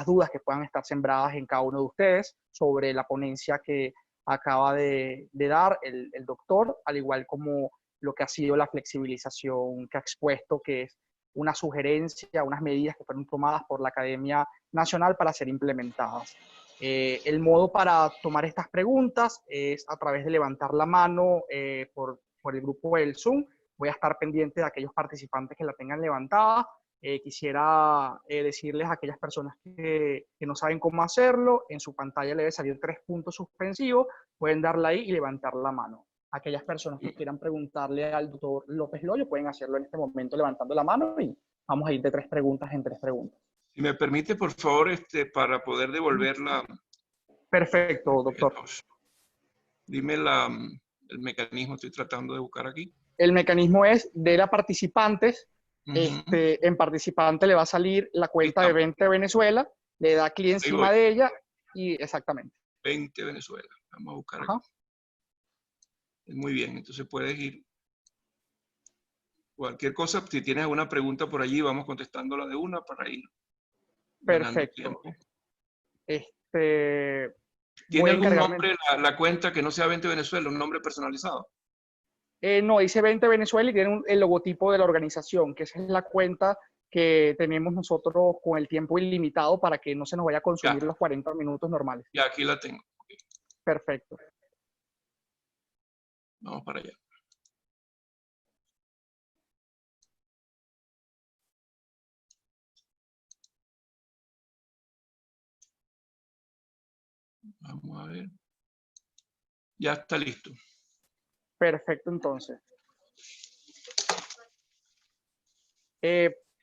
dudas que puedan estar sembradas en cada uno de ustedes sobre la ponencia que acaba de dar el doctor, al igual como lo que ha sido la flexibilización que ha expuesto, que es una sugerencia, unas medidas que fueron tomadas por la Academia Nacional para ser implementadas. El modo para tomar estas preguntas es a través de levantar la mano por el grupo del Zoom. Voy a estar pendiente de aquellos participantes que la tengan levantada. Quisiera decirles a aquellas personas que no saben cómo hacerlo, en su pantalla le debe salir 3 puntos suspensivos, pueden darle ahí y levantar la mano. Aquellas personas que quieran preguntarle al doctor López Loyo pueden hacerlo en este momento levantando la mano y vamos a ir de 3 preguntas en 3 preguntas. Si me permite, por favor, para poder devolverla. Perfecto, doctor. Dime el mecanismo, estoy tratando de buscar aquí. El mecanismo es de la participantes. En participante le va a salir la cuenta de Vente Venezuela, le da clic encima de ella y exactamente. Vente Venezuela, vamos a buscar aquí. Muy bien, entonces puedes ir. Cualquier cosa, si tienes alguna pregunta por allí, vamos contestándola de una para ir. Perfecto. ¿Tiene algún nombre la cuenta que no sea Vente Venezuela, un nombre personalizado? No, dice Vente Venezuela y tiene el logotipo de la organización, que esa es la cuenta que tenemos nosotros con el tiempo ilimitado para que no se nos vaya a consumir los 40 minutos normales. Ya, aquí la tengo. Okay. Perfecto. Vamos para allá. Vamos a ver. Ya está listo. Perfecto, entonces.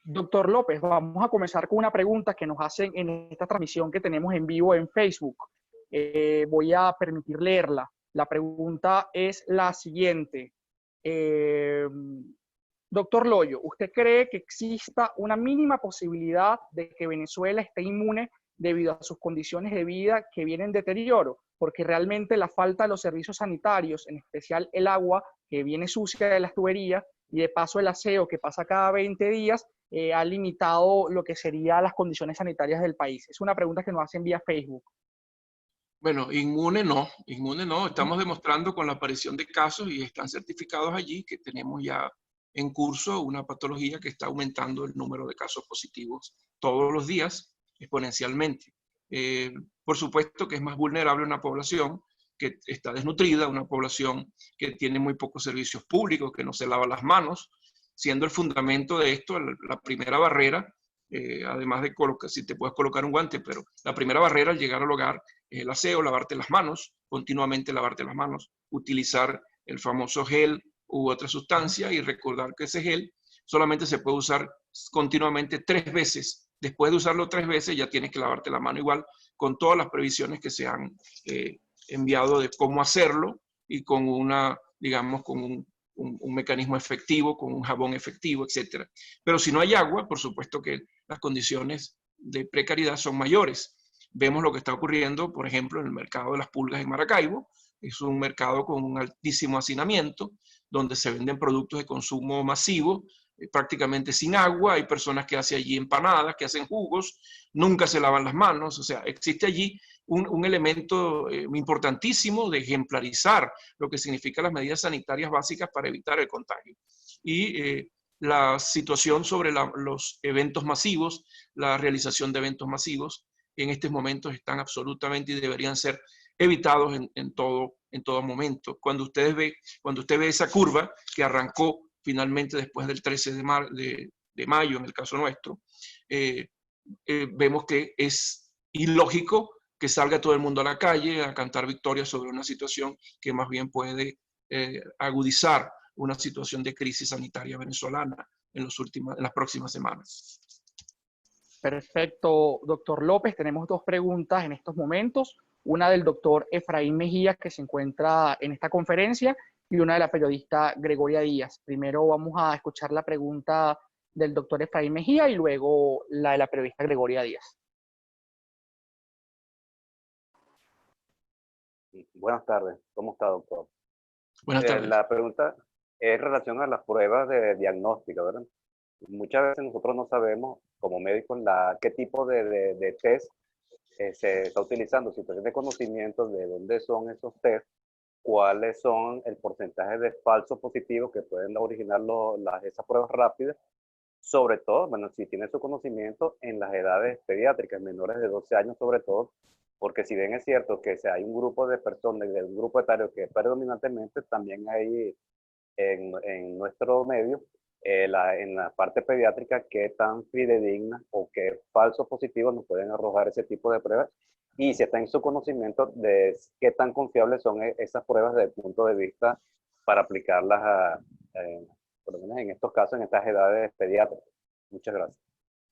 Doctor López, vamos a comenzar con una pregunta que nos hacen en esta transmisión que tenemos en vivo en Facebook. Voy a permitir leerla. La pregunta es la siguiente. Doctor Loyo, ¿usted cree que exista una mínima posibilidad de que Venezuela esté inmune debido a sus condiciones de vida que vienen en deterioro? Porque realmente la falta de los servicios sanitarios, en especial el agua que viene sucia de las tuberías y de paso el aseo que pasa cada 20 días, ha limitado lo que serían las condiciones sanitarias del país. Es una pregunta que nos hacen vía Facebook. Bueno, inmune no. Estamos demostrando con la aparición de casos y están certificados allí que tenemos ya en curso una patología que está aumentando el número de casos positivos todos los días exponencialmente. Por supuesto que es más vulnerable una población que está desnutrida, una población que tiene muy pocos servicios públicos, que no se lava las manos, siendo el fundamento de esto la primera barrera además de colocar, si te puedes colocar un guante, pero la primera barrera al llegar al hogar es el aseo, lavarte las manos, continuamente lavarte las manos, utilizar el famoso gel u otra sustancia y recordar que ese gel solamente se puede usar continuamente 3 veces. Después de usarlo 3 veces ya tienes que lavarte la mano igual, con todas las previsiones que se han enviado de cómo hacerlo y con una, digamos, con un mecanismo efectivo, con un jabón efectivo, etc. Pero si no hay agua, por supuesto que las condiciones de precariedad son mayores. Vemos lo que está ocurriendo, por ejemplo, en el mercado de las pulgas en Maracaibo. Es un mercado con un altísimo hacinamiento, donde se venden productos de consumo masivo, prácticamente sin agua. Hay personas que hacen allí empanadas, que hacen jugos, nunca se lavan las manos. O sea, existe allí un elemento importantísimo de ejemplarizar lo que significan las medidas sanitarias básicas para evitar el contagio. Y la situación sobre los eventos masivos, la realización de eventos masivos, en estos momentos están absolutamente y deberían ser evitados en todo momento. Cuando usted ve esa curva que arrancó finalmente después del 13 de mayo, en el caso nuestro, vemos que es ilógico que salga todo el mundo a la calle a cantar victoria sobre una situación que más bien puede agudizar una situación de crisis sanitaria venezolana en las próximas semanas. Perfecto, doctor López. Tenemos 2 preguntas en estos momentos. Una del doctor Efraín Mejía, que se encuentra en esta conferencia, y una de la periodista Gregoria Díaz. Primero vamos a escuchar la pregunta del doctor Efraín Mejía y luego la de la periodista Gregoria Díaz. Buenas tardes. ¿Cómo está, doctor? Buenas tardes. La pregunta es en relación a las pruebas de diagnóstico, ¿verdad? Muchas veces nosotros no sabemos, como médicos, qué tipo de test se está utilizando. Si usted tiene conocimiento de dónde son esos test, cuáles son el porcentaje de falsos positivos que pueden originar esas pruebas rápidas, sobre todo, bueno, si tiene su conocimiento en las edades pediátricas, menores de 12 años sobre todo, porque si bien es cierto que hay un grupo de personas, de un grupo etario que predominantemente también hay en nuestro medio, en la parte pediátrica, qué tan fidedigna o qué falsos positivos nos pueden arrojar ese tipo de pruebas, y si está en su conocimiento de qué tan confiables son esas pruebas desde el punto de vista para aplicarlas por lo menos en estos casos, en estas edades pediátricas. Muchas gracias.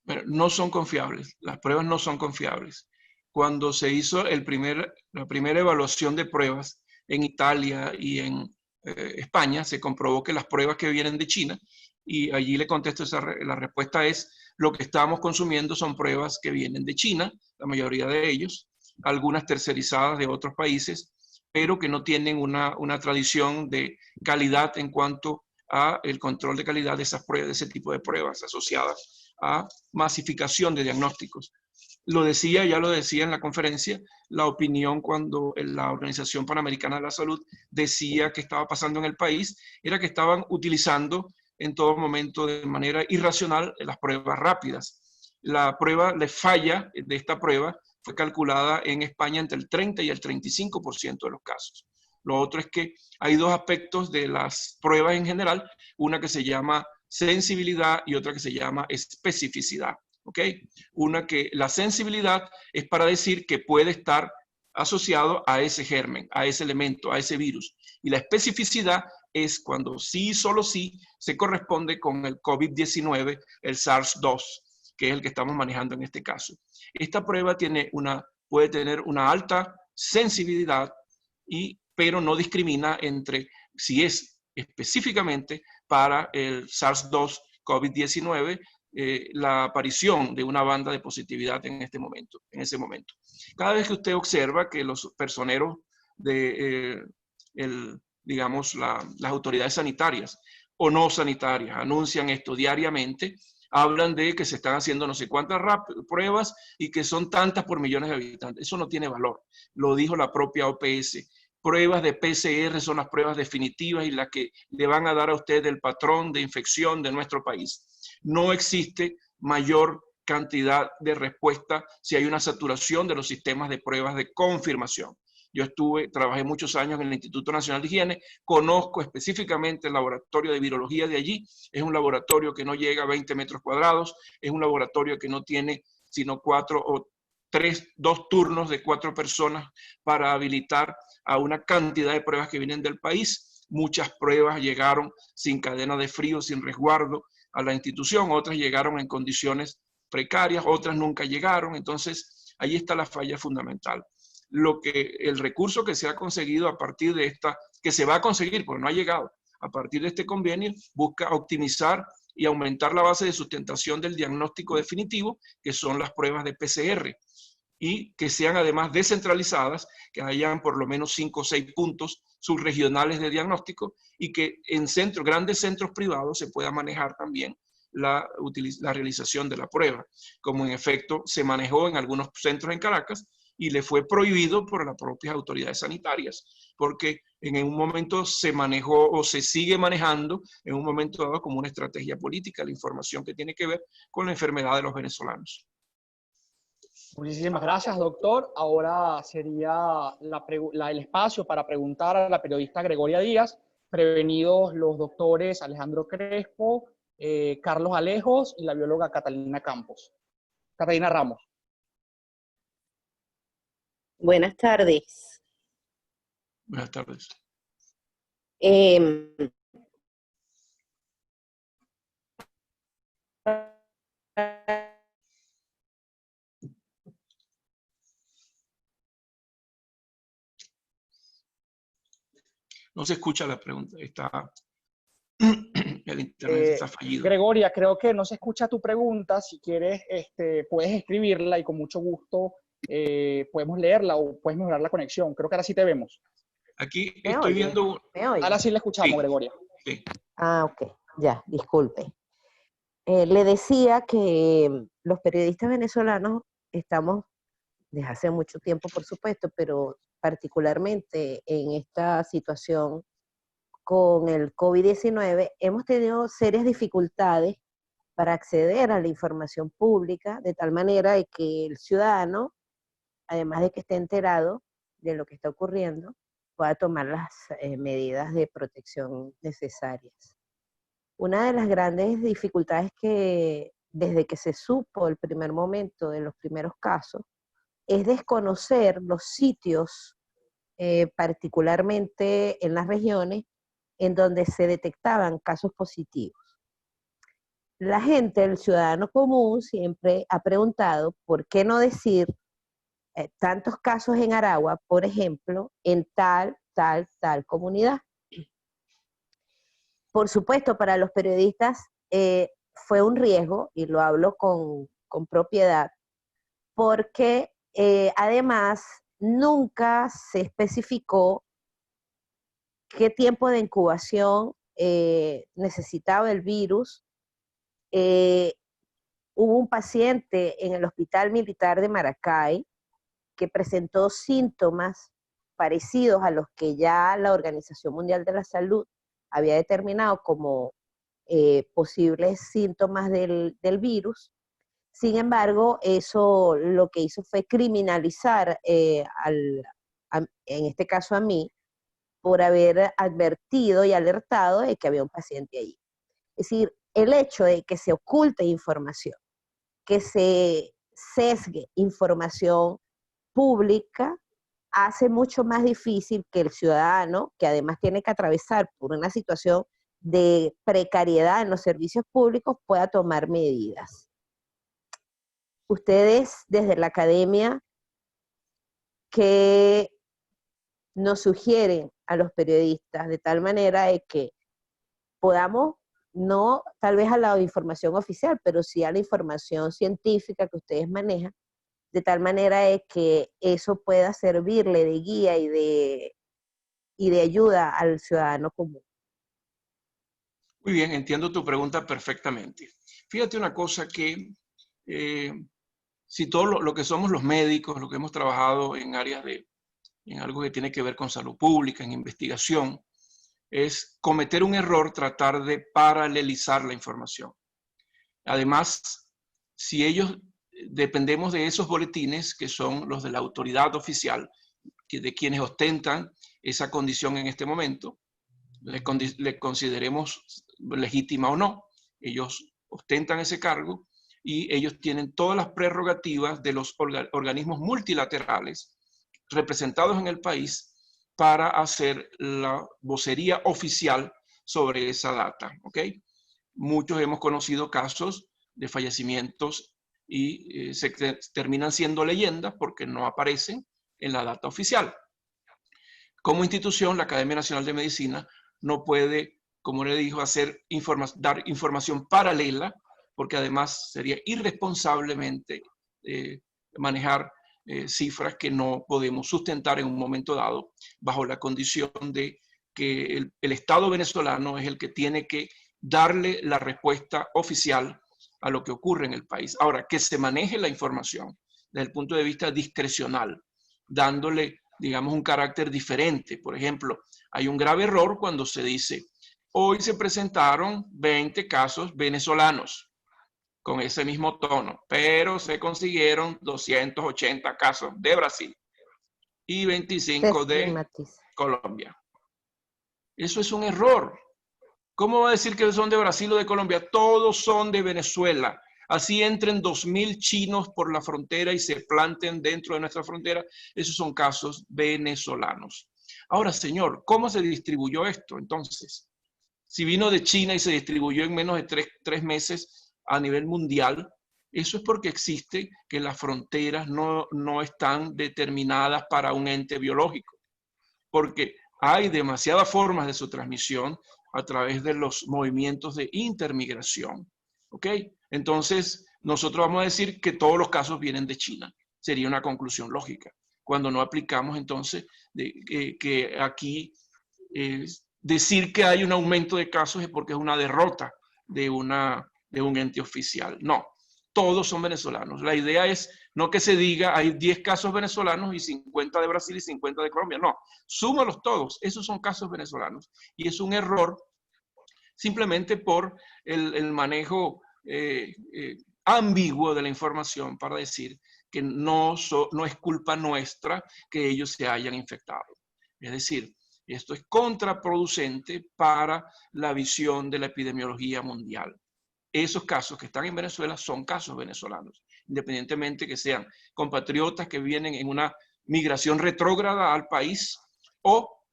Bueno, no son confiables, las pruebas no son confiables. Cuando se hizo la primera evaluación de pruebas en Italia y en España, se comprobó que las pruebas que vienen de China, y allí le contesto, la respuesta es, lo que estamos consumiendo son pruebas que vienen de China, la mayoría de ellos, algunas tercerizadas de otros países, pero que no tienen una tradición de calidad en cuanto a el control de calidad de esas pruebas, de ese tipo de pruebas asociadas a masificación de diagnósticos. Ya lo decía en la conferencia, la opinión cuando la Organización Panamericana de la Salud decía que estaba pasando en el país, era que estaban utilizando en todo momento de manera irracional las pruebas rápidas. La falla de esta prueba fue calculada en España entre el 30 y el 35% de los casos. Lo otro es que hay 2 aspectos de las pruebas en general, una que se llama sensibilidad y otra que se llama especificidad. ¿Ok? La sensibilidad es para decir que puede estar asociado a ese germen, a ese elemento, a ese virus. Y la especificidad es cuando sí, solo sí, se corresponde con el COVID-19, el SARS-2, que es el que estamos manejando en este caso. Esta prueba puede tener una alta sensibilidad, pero no discrimina entre si es específicamente para el SARS-2 COVID-19, la aparición de una banda de positividad en ese momento. Cada vez que usted observa que los personeros de, las autoridades sanitarias o no sanitarias anuncian esto diariamente, hablan de que se están haciendo no sé cuántas pruebas y que son tantas por millones de habitantes. Eso no tiene valor. Lo dijo la propia OPS. Pruebas de PCR son las pruebas definitivas y las que le van a dar a usted el patrón de infección de nuestro país. No existe mayor cantidad de respuesta si hay una saturación de los sistemas de pruebas de confirmación. Yo trabajé muchos años en el Instituto Nacional de Higiene, conozco específicamente el laboratorio de virología de allí. Es un laboratorio que no llega a 20 metros cuadrados, es un laboratorio que no tiene sino 2 turnos de 4 personas para habilitar a una cantidad de pruebas que vienen del país. Muchas pruebas llegaron sin cadena de frío, sin resguardo a la institución, otras llegaron en condiciones precarias, otras nunca llegaron. Entonces, ahí está la falla fundamental. El recurso que se ha conseguido a partir de que se va a conseguir, porque no ha llegado, a partir de este convenio, busca optimizar y aumentar la base de sustentación del diagnóstico definitivo, que son las pruebas de PCR, y que sean además descentralizadas, que hayan por lo menos 5 o 6 puntos subregionales de diagnóstico, y que en grandes centros privados se pueda manejar también la realización de la prueba, como en efecto se manejó en algunos centros en Caracas y le fue prohibido por las propias autoridades sanitarias, porque en un momento se manejó o se sigue manejando en un momento dado como una estrategia política la información que tiene que ver con la enfermedad de los venezolanos. Muchísimas gracias, doctor. Ahora sería el espacio para preguntar a la periodista Gregoria Díaz, prevenidos los doctores Alejandro Crespo, Carlos Alejos y la bióloga Catalina Ramos. Buenas tardes. Buenas tardes. No se escucha la pregunta, el internet está fallido. Gregoria, creo que no se escucha tu pregunta. Si quieres, puedes escribirla y con mucho gusto podemos leerla o puedes mejorar la conexión. Creo que ahora sí te vemos. Aquí estoy viendo... Ahora sí la escuchamos, sí. Gregoria. Sí. Ok, ya, disculpe. Le decía que los periodistas venezolanos estamos desde hace mucho tiempo, por supuesto, pero particularmente en esta situación con el COVID-19, hemos tenido serias dificultades para acceder a la información pública, de tal manera de que el ciudadano, además de que esté enterado de lo que está ocurriendo, pueda tomar las medidas de protección necesarias. Una de las grandes dificultades que desde que se supo el primer momento de los primeros casos es desconocer los sitios, particularmente en las regiones en donde se detectaban casos positivos. La gente, el ciudadano común, siempre ha preguntado por qué no decir tantos casos en Aragua, por ejemplo, en tal comunidad. Por supuesto, para los periodistas fue un riesgo, y lo hablo con propiedad, porque además nunca se especificó qué tiempo de incubación necesitaba el virus. Hubo un paciente en el Hospital Militar de Maracay que presentó síntomas parecidos a los que ya la Organización Mundial de la Salud había determinado como posibles síntomas del virus. Sin embargo, eso lo que hizo fue criminalizar, en este caso a mí, por haber advertido y alertado de que había un paciente allí. Es decir, el hecho de que se oculte información, que se sesgue información pública, hace mucho más difícil que el ciudadano, que además tiene que atravesar por una situación de precariedad en los servicios públicos, pueda tomar medidas. Ustedes desde la academia, ¿qué nos sugieren a los periodistas de tal manera de que podamos, no tal vez a la información oficial, pero sí a la información científica que ustedes manejan, de tal manera de que eso pueda servirle de guía y de ayuda al ciudadano común? Muy bien, entiendo tu pregunta perfectamente. Fíjate una cosa que si todo lo que somos los médicos, lo que hemos trabajado en áreas en algo que tiene que ver con salud pública, en investigación, es cometer un error, tratar de paralelizar la información. Además, si dependemos de esos boletines, que son los de la autoridad oficial, de quienes ostentan esa condición en este momento, le consideremos legítima o no. Ellos ostentan ese cargo y ellos tienen todas las prerrogativas de los organismos multilaterales representados en el país para hacer la vocería oficial sobre esa data, ¿ok? Muchos hemos conocido casos de fallecimientos y terminan siendo leyendas porque no aparecen en la data oficial. Como institución, la Academia Nacional de Medicina no puede, como le dijo, dar información paralela, porque además sería irresponsablemente manejar cifras que no podemos sustentar en un momento dado, bajo la condición de que el Estado venezolano es el que tiene que darle la respuesta oficial a lo que ocurre en el país. Ahora, que se maneje la información desde el punto de vista discrecional, dándole, digamos, un carácter diferente. Por ejemplo, hay un grave error cuando se dice, hoy se presentaron 20 casos venezolanos con ese mismo tono, pero se consiguieron 280 casos de Brasil y 25 de Colombia. Eso es un error. ¿Cómo va a decir que son de Brasil o de Colombia? Todos son de Venezuela. Así entren 2.000 chinos por la frontera y se planten dentro de nuestra frontera. Esos son casos venezolanos. Ahora, señor, ¿cómo se distribuyó esto? Entonces, si vino de China y se distribuyó en menos de tres meses a nivel mundial, eso es porque existe que las fronteras no están determinadas para un ente biológico. Porque hay demasiadas formas de su transmisión a través de los movimientos de intermigración. ¿Ok? Entonces, nosotros vamos a decir que todos los casos vienen de China. Sería una conclusión lógica. Cuando no aplicamos, entonces, que aquí decir que hay un aumento de casos es porque es una derrota de un ente oficial. No, todos son venezolanos. La idea es no que se diga hay 10 casos venezolanos y 50 de Brasil y 50 de Colombia. No, súmalos todos. Esos son casos venezolanos. Y es un error simplemente por el manejo ambiguo de la información para decir que no es culpa nuestra que ellos se hayan infectado. Es decir, esto es contraproducente para la visión de la epidemiología mundial. Esos casos que están en Venezuela son casos venezolanos, independientemente que sean compatriotas que vienen en una migración retrógrada al país o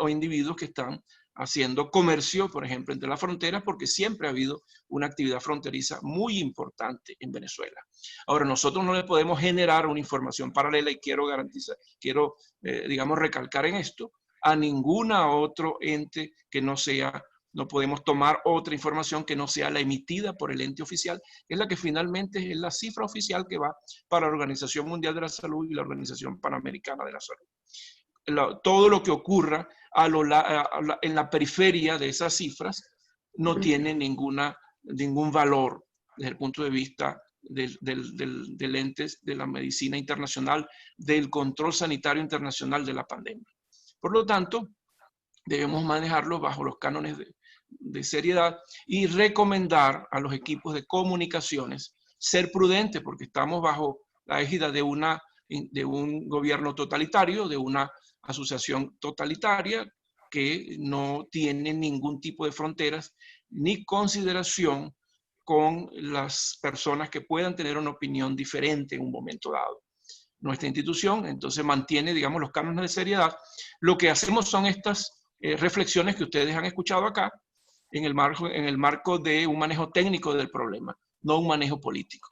individuos que están haciendo comercio, por ejemplo, entre las fronteras, porque siempre ha habido una actividad fronteriza muy importante en Venezuela. Ahora, nosotros no le podemos generar una información paralela y digamos, recalcar en esto, a ninguna otro ente que no sea, no podemos tomar otra información que no sea la emitida por el ente oficial, que es la que finalmente es la cifra oficial que va para la Organización Mundial de la Salud y la Organización Panamericana de la Salud. Todo lo que ocurra en la periferia de esas cifras no tiene ningún valor desde el punto de vista del ente de la medicina internacional, del control sanitario internacional de la pandemia. Por lo tanto, debemos manejarlo bajo los cánones de seriedad y recomendar a los equipos de comunicaciones ser prudentes porque estamos bajo la égida de un gobierno totalitario, de una asociación totalitaria que no tiene ningún tipo de fronteras ni consideración con las personas que puedan tener una opinión diferente en un momento dado. Nuestra institución entonces mantiene, digamos, los cánones de seriedad. Lo que hacemos son estas reflexiones que ustedes han escuchado acá en el marco de un manejo técnico del problema, no un manejo político.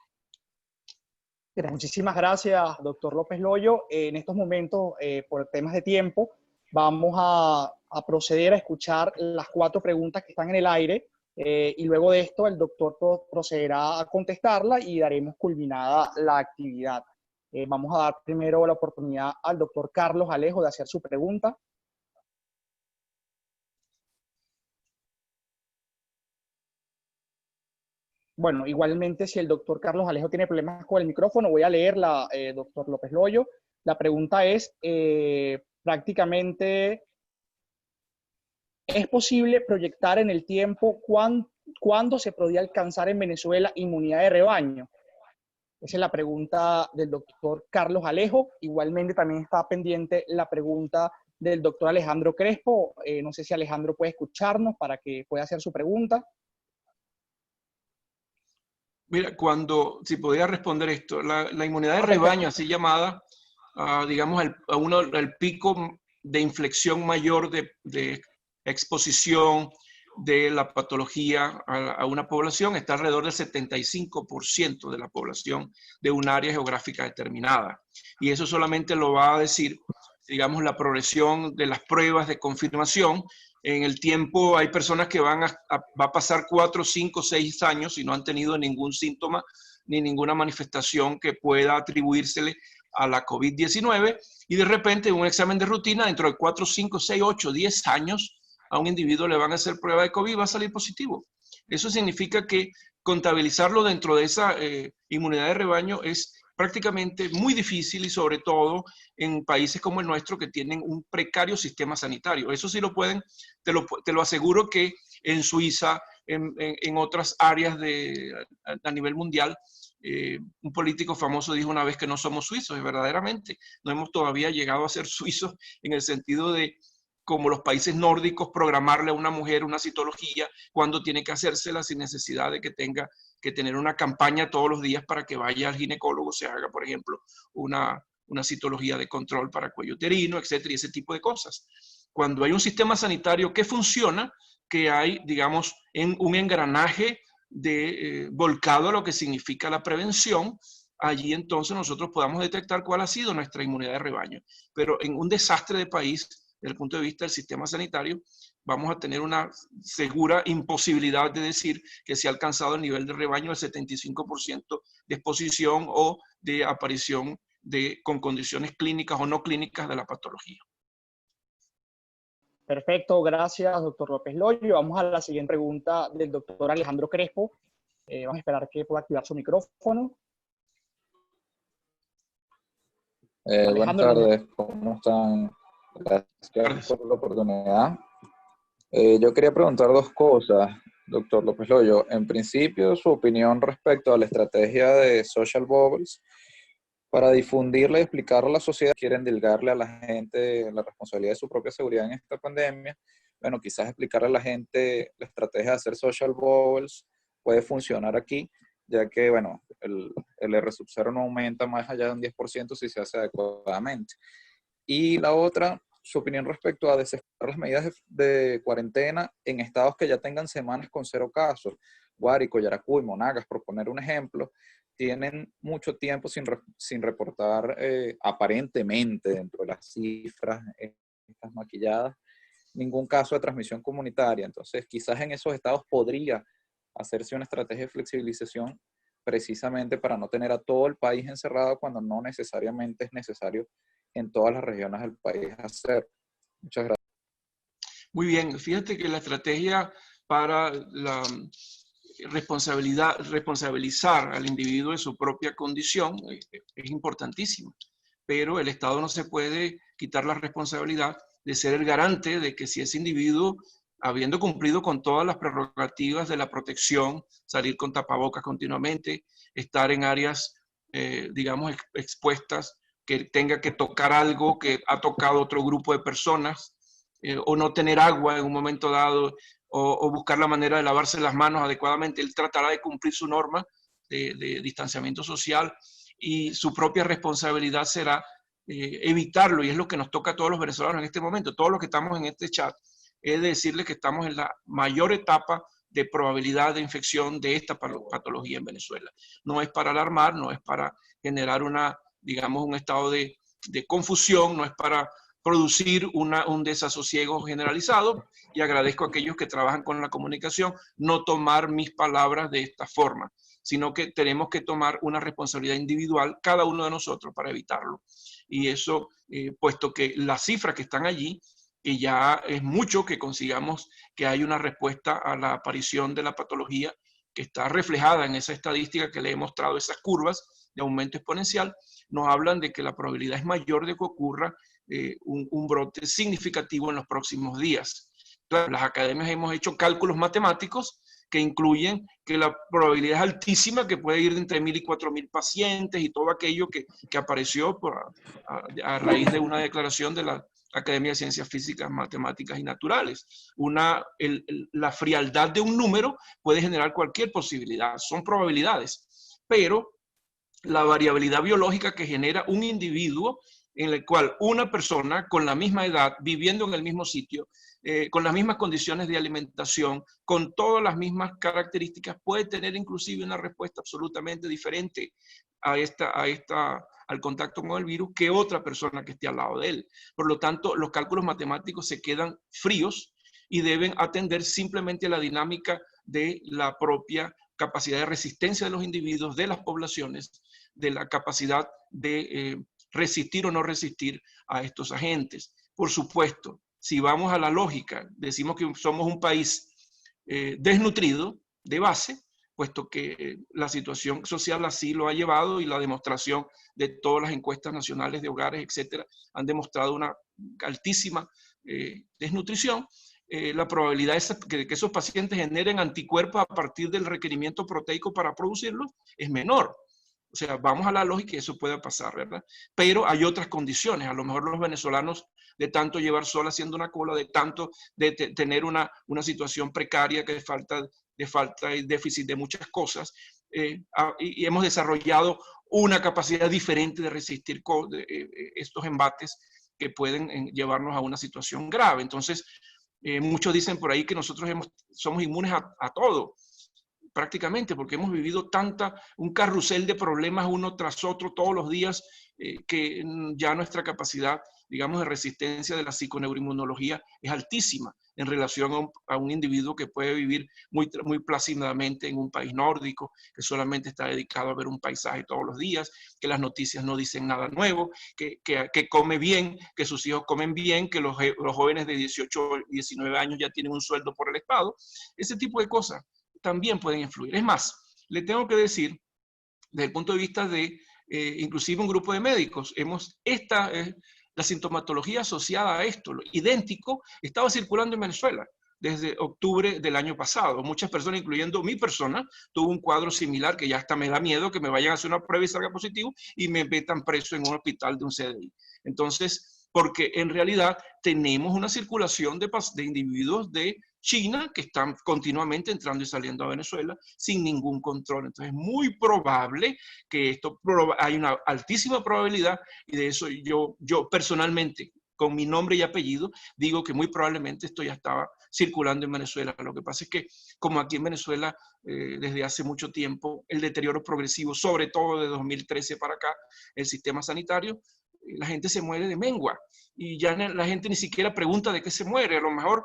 Gracias. Muchísimas gracias, doctor López Loyo. En estos momentos, por temas de tiempo, vamos a proceder a escuchar las 4 preguntas que están en el aire y luego de esto el doctor procederá a contestarla y daremos culminada la actividad. Vamos a dar primero la oportunidad al doctor Carlos Alejo de hacer su pregunta. Bueno, igualmente si el doctor Carlos Alejo tiene problemas con el micrófono, voy a leerla, doctor López Loyo. La pregunta es, prácticamente, ¿es posible proyectar en el tiempo cuándo se podría alcanzar en Venezuela inmunidad de rebaño? Esa es la pregunta del doctor Carlos Alejo. Igualmente también está pendiente la pregunta del doctor Alejandro Crespo. No sé si Alejandro puede escucharnos para que pueda hacer su pregunta. Mira, si podría responder esto, la inmunidad de Perfecto. rebaño, así llamada, digamos, el pico de inflexión mayor de exposición de la patología a una población está alrededor del 75% de la población de un área geográfica determinada. Y eso solamente lo va a decir, digamos, la progresión de las pruebas de confirmación. En el tiempo hay personas que va a pasar 4, 5, 6 años y no han tenido ningún síntoma ni ninguna manifestación que pueda atribuírsele a la COVID-19, y de repente un examen de rutina dentro de 4, 5, 6, 8, 10 años a un individuo le van a hacer prueba de COVID y va a salir positivo. Eso significa que contabilizarlo dentro de esa inmunidad de rebaño es prácticamente muy difícil, y sobre todo en países como el nuestro que tienen un precario sistema sanitario. Eso sí lo pueden, te lo aseguro que en Suiza, en otras áreas a nivel mundial, un político famoso dijo una vez que no somos suizos, y verdaderamente no hemos todavía llegado a ser suizos en el sentido de, como los países nórdicos, programarle a una mujer una citología cuando tiene que hacérsela sin necesidad de que tenga que tener una campaña todos los días para que vaya al ginecólogo, se haga, por ejemplo, una citología de control para cuello uterino, etcétera, y ese tipo de cosas. Cuando hay un sistema sanitario que funciona, que hay, digamos, un engranaje volcado a lo que significa la prevención, allí entonces nosotros podamos detectar cuál ha sido nuestra inmunidad de rebaño. Pero en un desastre de país, desde el punto de vista del sistema sanitario, vamos a tener una segura imposibilidad de decir que se ha alcanzado el nivel de rebaño del 75% de exposición o de aparición con condiciones clínicas o no clínicas de la patología. Perfecto, gracias, doctor López Loyo. Vamos a la siguiente pregunta del doctor Alejandro Crespo. Vamos a esperar que pueda activar su micrófono. Buenas tardes, ¿cómo están? Gracias por la oportunidad. Yo quería preguntar dos cosas, doctor López Loyo. En principio, su opinión respecto a la estrategia de social bubbles para difundirle y explicarle a la sociedad. Quieren divulgarle a la gente la responsabilidad de su propia seguridad en esta pandemia. Bueno, quizás explicarle a la gente la estrategia de hacer social bubbles puede funcionar aquí, ya que, bueno, el R0 no aumenta más allá de un 10% si se hace adecuadamente. Y la otra, su opinión respecto a desescalar las medidas de cuarentena en estados que ya tengan semanas con 0 casos. Guárico, Yaracuy, Monagas, por poner un ejemplo, tienen mucho tiempo sin reportar aparentemente dentro de las cifras estas maquilladas ningún caso de transmisión comunitaria. Entonces, quizás en esos estados podría hacerse una estrategia de flexibilización precisamente para no tener a todo el país encerrado cuando no necesariamente es necesario en todas las regiones del país hacer. Muchas gracias. Muy bien, fíjate que la estrategia para responsabilizar al individuo de su propia condición es importantísima, pero el Estado no se puede quitar la responsabilidad de ser el garante de que si ese individuo, habiendo cumplido con todas las prerrogativas de la protección, salir con tapabocas continuamente, estar en áreas, digamos, expuestas, que tenga que tocar algo que ha tocado otro grupo de personas, o no tener agua en un momento dado, o buscar la manera de lavarse las manos adecuadamente, él tratará de cumplir su norma de distanciamiento social, y su propia responsabilidad será evitarlo, y es lo que nos toca a todos los venezolanos en este momento. Todos los que estamos en este chat, es decirles que estamos en la mayor etapa de probabilidad de infección de esta patología en Venezuela. No es para alarmar, no es para generar digamos, un estado de confusión, no es para producir un desasosiego generalizado, y agradezco a aquellos que trabajan con la comunicación no tomar mis palabras de esta forma, sino que tenemos que tomar una responsabilidad individual cada uno de nosotros para evitarlo. Y eso, puesto que las cifras que están allí, que ya es mucho que consigamos que hay una respuesta a la aparición de la patología, que está reflejada en esa estadística que le he mostrado, esas curvas de aumento exponencial, nos hablan de que la probabilidad es mayor de que ocurra un brote significativo en los próximos días. Claro, las academias hemos hecho cálculos matemáticos que incluyen que la probabilidad es altísima, que puede ir de entre 1.000 y 4.000 pacientes y todo aquello que apareció a raíz de una declaración de la Academia de Ciencias Físicas, Matemáticas y Naturales. La frialdad de un número puede generar cualquier posibilidad, son probabilidades, pero la variabilidad biológica que genera un individuo en el cual una persona con la misma edad, viviendo en el mismo sitio, con las mismas condiciones de alimentación, con todas las mismas características, puede tener inclusive una respuesta absolutamente diferente al contacto con el virus que otra persona que esté al lado de él. Por lo tanto, los cálculos matemáticos se quedan fríos y deben atender simplemente a la dinámica de la propia capacidad de resistencia de los individuos, de las poblaciones, de la capacidad de resistir o no resistir a estos agentes. Por supuesto, si vamos a la lógica, decimos que somos un país desnutrido de base, puesto que la situación social así lo ha llevado y la demostración de todas las encuestas nacionales de hogares, etcétera, han demostrado una altísima desnutrición. La probabilidad de que esos pacientes generen anticuerpos a partir del requerimiento proteico para producirlos es menor. O sea, vamos a la lógica y eso puede pasar, ¿verdad? Pero hay otras condiciones. A lo mejor los venezolanos, de tanto llevar sol haciendo una cola, de tanto de tener una situación precaria que de falta y déficit de muchas cosas, y hemos desarrollado una capacidad diferente de resistir estos embates que pueden llevarnos a una situación grave. Entonces, muchos dicen por ahí que nosotros somos inmunes a todo, prácticamente, porque hemos vivido un carrusel de problemas uno tras otro todos los días, que ya nuestra capacidad, digamos, de resistencia de la psiconeuroinmunología es altísima en relación a un individuo que puede vivir muy plácidamente en un país nórdico, que solamente está dedicado a ver un paisaje todos los días, que las noticias no dicen nada nuevo, que come bien, que sus hijos comen bien, que los jóvenes de 18 y 19 años ya tienen un sueldo por el Estado. Ese tipo de cosas también pueden influir. Es más, le tengo que decir, desde el punto de vista de inclusive un grupo de médicos, la sintomatología asociada a esto, lo idéntico, estaba circulando en Venezuela desde octubre del año pasado. Muchas personas, incluyendo mi persona, tuvo un cuadro similar que ya hasta me da miedo que me vayan a hacer una prueba y salga positivo y me metan preso en un hospital de un CDI. Entonces, porque en realidad tenemos una circulación de individuos de China que están continuamente entrando y saliendo a Venezuela sin ningún control. Entonces es muy probable que hay una altísima probabilidad, y de eso yo personalmente, con mi nombre y apellido, digo que muy probablemente esto ya estaba circulando en Venezuela. Lo que pasa es que, como aquí en Venezuela, desde hace mucho tiempo, el deterioro progresivo, sobre todo de 2013 para acá, el sistema sanitario, la gente se muere de mengua y ya la gente ni siquiera pregunta de qué se muere. A lo mejor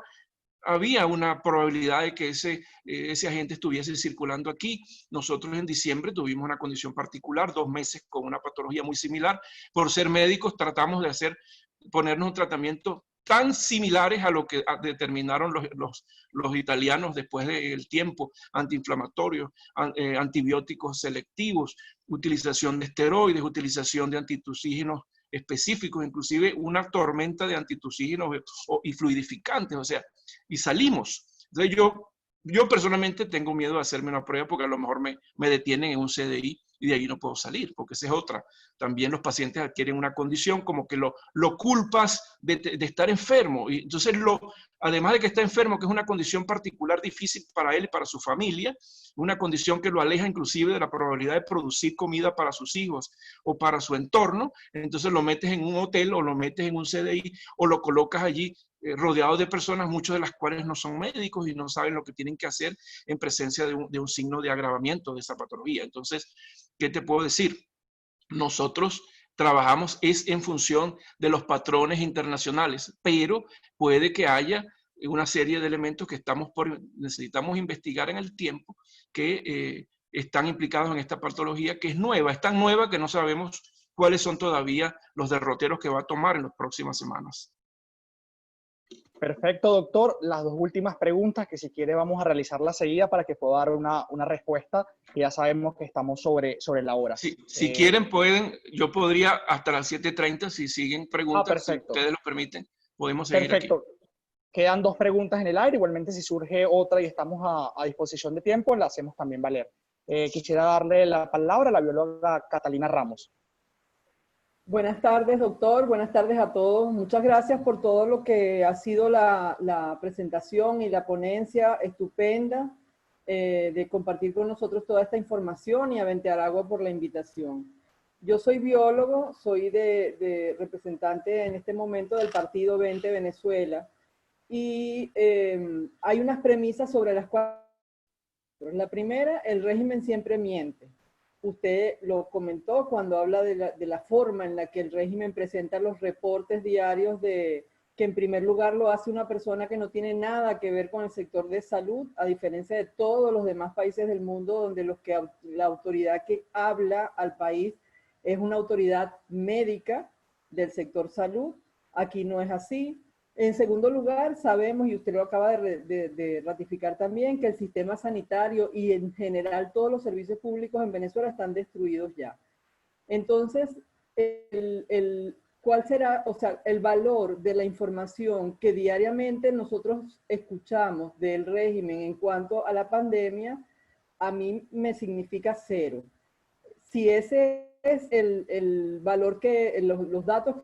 había una probabilidad de que ese agente estuviese circulando aquí. Nosotros en diciembre tuvimos una condición particular, 2 meses con una patología muy similar. Por ser médicos tratamos de ponernos un tratamiento tan similares a lo que determinaron los italianos después del tiempo: antiinflamatorios, antibióticos selectivos, utilización de esteroides, utilización de antitusígenos específicos, inclusive una tormenta de antitusígenos y fluidificantes, o sea, y salimos. Entonces yo personalmente tengo miedo de hacerme una prueba porque a lo mejor me detienen en un CDI y de ahí no puedo salir, porque esa es otra. También los pacientes adquieren una condición como que lo culpas de estar enfermo. Y entonces, además de que está enfermo, que es una condición particular difícil para él y para su familia, una condición que lo aleja inclusive de la probabilidad de producir comida para sus hijos o para su entorno, entonces lo metes en un hotel o lo metes en un CDI o lo colocas allí rodeado de personas, muchos de las cuales no son médicos y no saben lo que tienen que hacer en presencia de un signo de agravamiento de esa patología. Entonces, ¿qué te puedo decir? Nosotros trabajamos en función de los patrones internacionales, pero puede que haya una serie de elementos que necesitamos investigar en el tiempo que están implicados en esta patología, que es nueva, es tan nueva que no sabemos cuáles son todavía los derroteros que va a tomar en las próximas semanas. Perfecto, doctor. Las 2 últimas preguntas que si quiere vamos a realizarlas seguida para que pueda dar una respuesta, que ya sabemos que estamos sobre la hora. Sí, si quieren yo podría hasta las 7:30, si siguen preguntas, si ustedes lo permiten, podemos seguir perfecto. aquí. Quedan 2 preguntas en el aire. Igualmente, si surge otra y estamos a disposición de tiempo, la hacemos también valer. Quisiera darle la palabra a la bióloga Catalina Ramos. Buenas tardes, doctor. Buenas tardes a todos. Muchas gracias por todo lo que ha sido la presentación y la ponencia estupenda de compartir con nosotros toda esta información, y a Ventearagua por la invitación. Yo soy biólogo, soy de representante en este momento del Partido 20 Venezuela, y hay unas premisas sobre las cuales... La primera, el régimen siempre miente. Usted lo comentó cuando habla de la forma en la que el régimen presenta los reportes diarios, de que en primer lugar lo hace una persona que no tiene nada que ver con el sector de salud, a diferencia de todos los demás países del mundo donde la autoridad que habla al país es una autoridad médica del sector salud. Aquí no es así. En segundo lugar, sabemos, y usted lo acaba de ratificar también, que el sistema sanitario y en general todos los servicios públicos en Venezuela están destruidos ya. Entonces, ¿cuál será, o sea, el valor de la información que diariamente nosotros escuchamos del régimen en cuanto a la pandemia? A mí me significa cero. Si ese es el valor que los datos,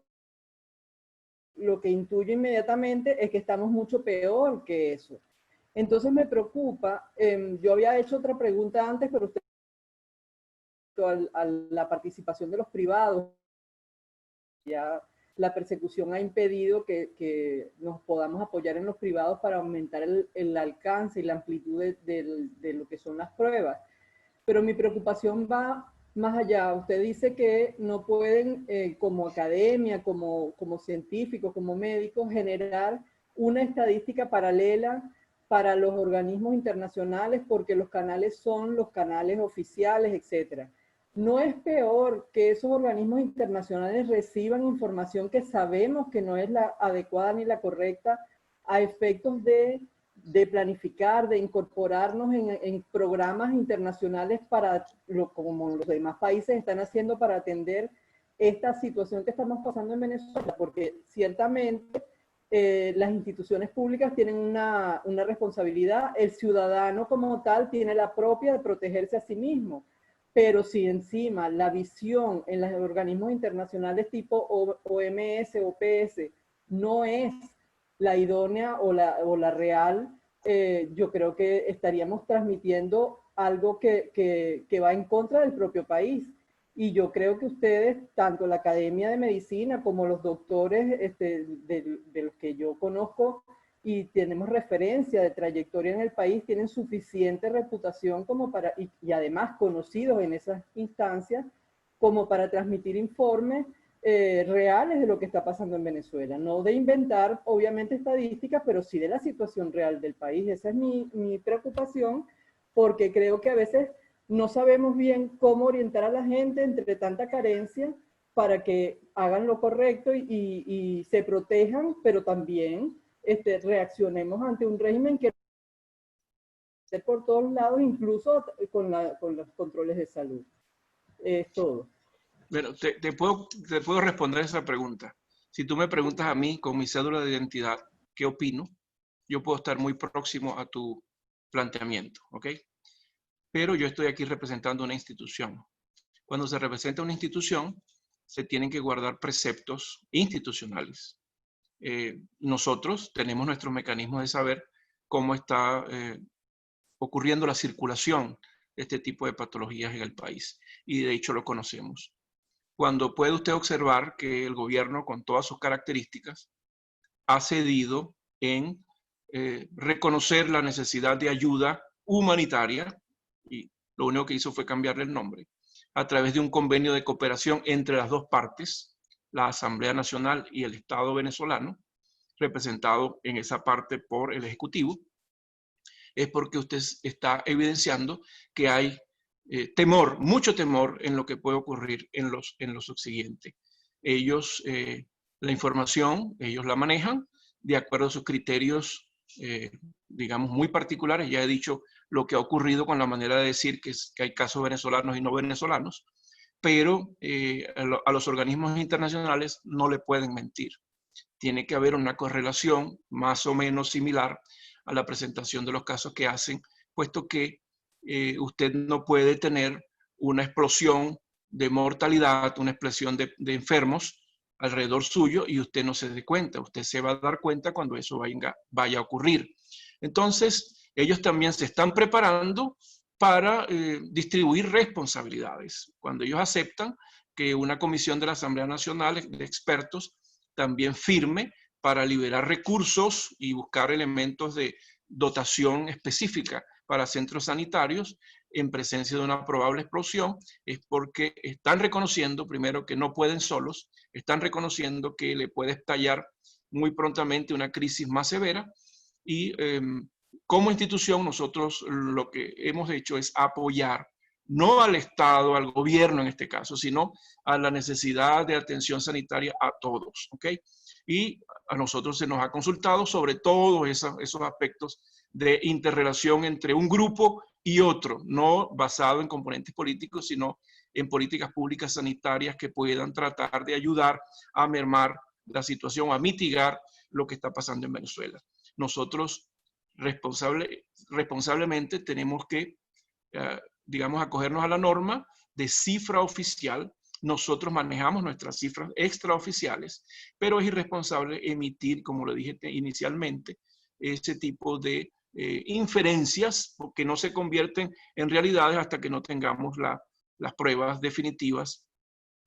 lo que intuyo inmediatamente es que estamos mucho peor que eso. Entonces me preocupa, yo había hecho otra pregunta antes, pero usted, a la participación de los privados, ya la persecución ha impedido que nos podamos apoyar en los privados para aumentar el alcance y la amplitud de lo que son las pruebas. Pero mi preocupación va más allá. Usted dice que no pueden, como academia, como científicos, como médicos, generar una estadística paralela para los organismos internacionales porque los canales son los canales oficiales, etc. ¿No es peor que esos organismos internacionales reciban información que sabemos que no es la adecuada ni la correcta a efectos de planificar, de incorporarnos en programas internacionales como los demás países están haciendo para atender esta situación que estamos pasando en Venezuela? Porque ciertamente las instituciones públicas tienen una responsabilidad, el ciudadano como tal tiene la propia de protegerse a sí mismo, pero si encima la visión en los organismos internacionales tipo OMS, OPS, no es la idónea o la real, yo creo que estaríamos transmitiendo algo que va en contra del propio país. Y yo creo que ustedes, tanto la Academia de Medicina como los doctores de los que yo conozco y tenemos referencia de trayectoria en el país, tienen suficiente reputación como para, y además conocidos en esas instancias, como para transmitir informes reales de lo que está pasando en Venezuela. No de inventar, obviamente, estadísticas, pero sí de la situación real del país. Esa es mi preocupación, porque creo que a veces no sabemos bien cómo orientar a la gente entre tanta carencia para que hagan lo correcto y se protejan, pero también reaccionemos ante un régimen que por todos lados, incluso con los controles de salud. Es todo. Bueno, te puedo responder esa pregunta. Si tú me preguntas a mí con mi cédula de identidad, ¿qué opino? Yo puedo estar muy próximo a tu planteamiento, ¿ok? Pero yo estoy aquí representando una institución. Cuando se representa una institución, se tienen que guardar preceptos institucionales. Nosotros tenemos nuestros mecanismos de saber cómo está ocurriendo la circulación de este tipo de patologías en el país. Y de hecho lo conocemos. Cuando puede usted observar que el gobierno, con todas sus características, ha cedido en reconocer la necesidad de ayuda humanitaria, y lo único que hizo fue cambiarle el nombre, a través de un convenio de cooperación entre las dos partes, la Asamblea Nacional y el Estado venezolano, representado en esa parte por el Ejecutivo, es porque usted está evidenciando que hay temor, mucho temor en lo que puede ocurrir en lo subsiguiente. Ellos, la información, ellos la manejan de acuerdo a sus criterios, digamos, muy particulares. Ya he dicho lo que ha ocurrido con la manera de decir que hay casos venezolanos y no venezolanos, pero a los organismos internacionales no le pueden mentir. tiene que haber una correlación más o menos similar a la presentación de los casos que hacen, puesto que usted no puede tener una explosión de mortalidad, una explosión de enfermos alrededor suyo y usted no se dé cuenta. Usted se va a dar cuenta cuando eso vaya a ocurrir. Entonces, ellos también se están preparando para distribuir responsabilidades. Cuando ellos aceptan que una comisión de la Asamblea Nacional de expertos también firme para liberar recursos y buscar elementos de dotación específica para centros sanitarios en presencia de una probable explosión, es porque están reconociendo, primero, que no pueden solos, están reconociendo que le puede estallar muy prontamente una crisis más severa y como institución nosotros lo que hemos hecho es apoyar no al Estado, al gobierno en este caso, sino a la necesidad de atención sanitaria a todos, ¿ok? Y a nosotros se nos ha consultado sobre todos esos aspectos de interrelación entre un grupo y otro, no basado en componentes políticos, sino en políticas públicas sanitarias que puedan tratar de ayudar a mermar la situación, a mitigar lo que está pasando en Venezuela. Nosotros responsablemente tenemos que, digamos, acogernos a la norma de cifra oficial. Nosotros manejamos nuestras cifras extraoficiales, pero es irresponsable emitir, como lo dije inicialmente, ese tipo de inferencias que no se convierten en realidades hasta que no tengamos las pruebas definitivas.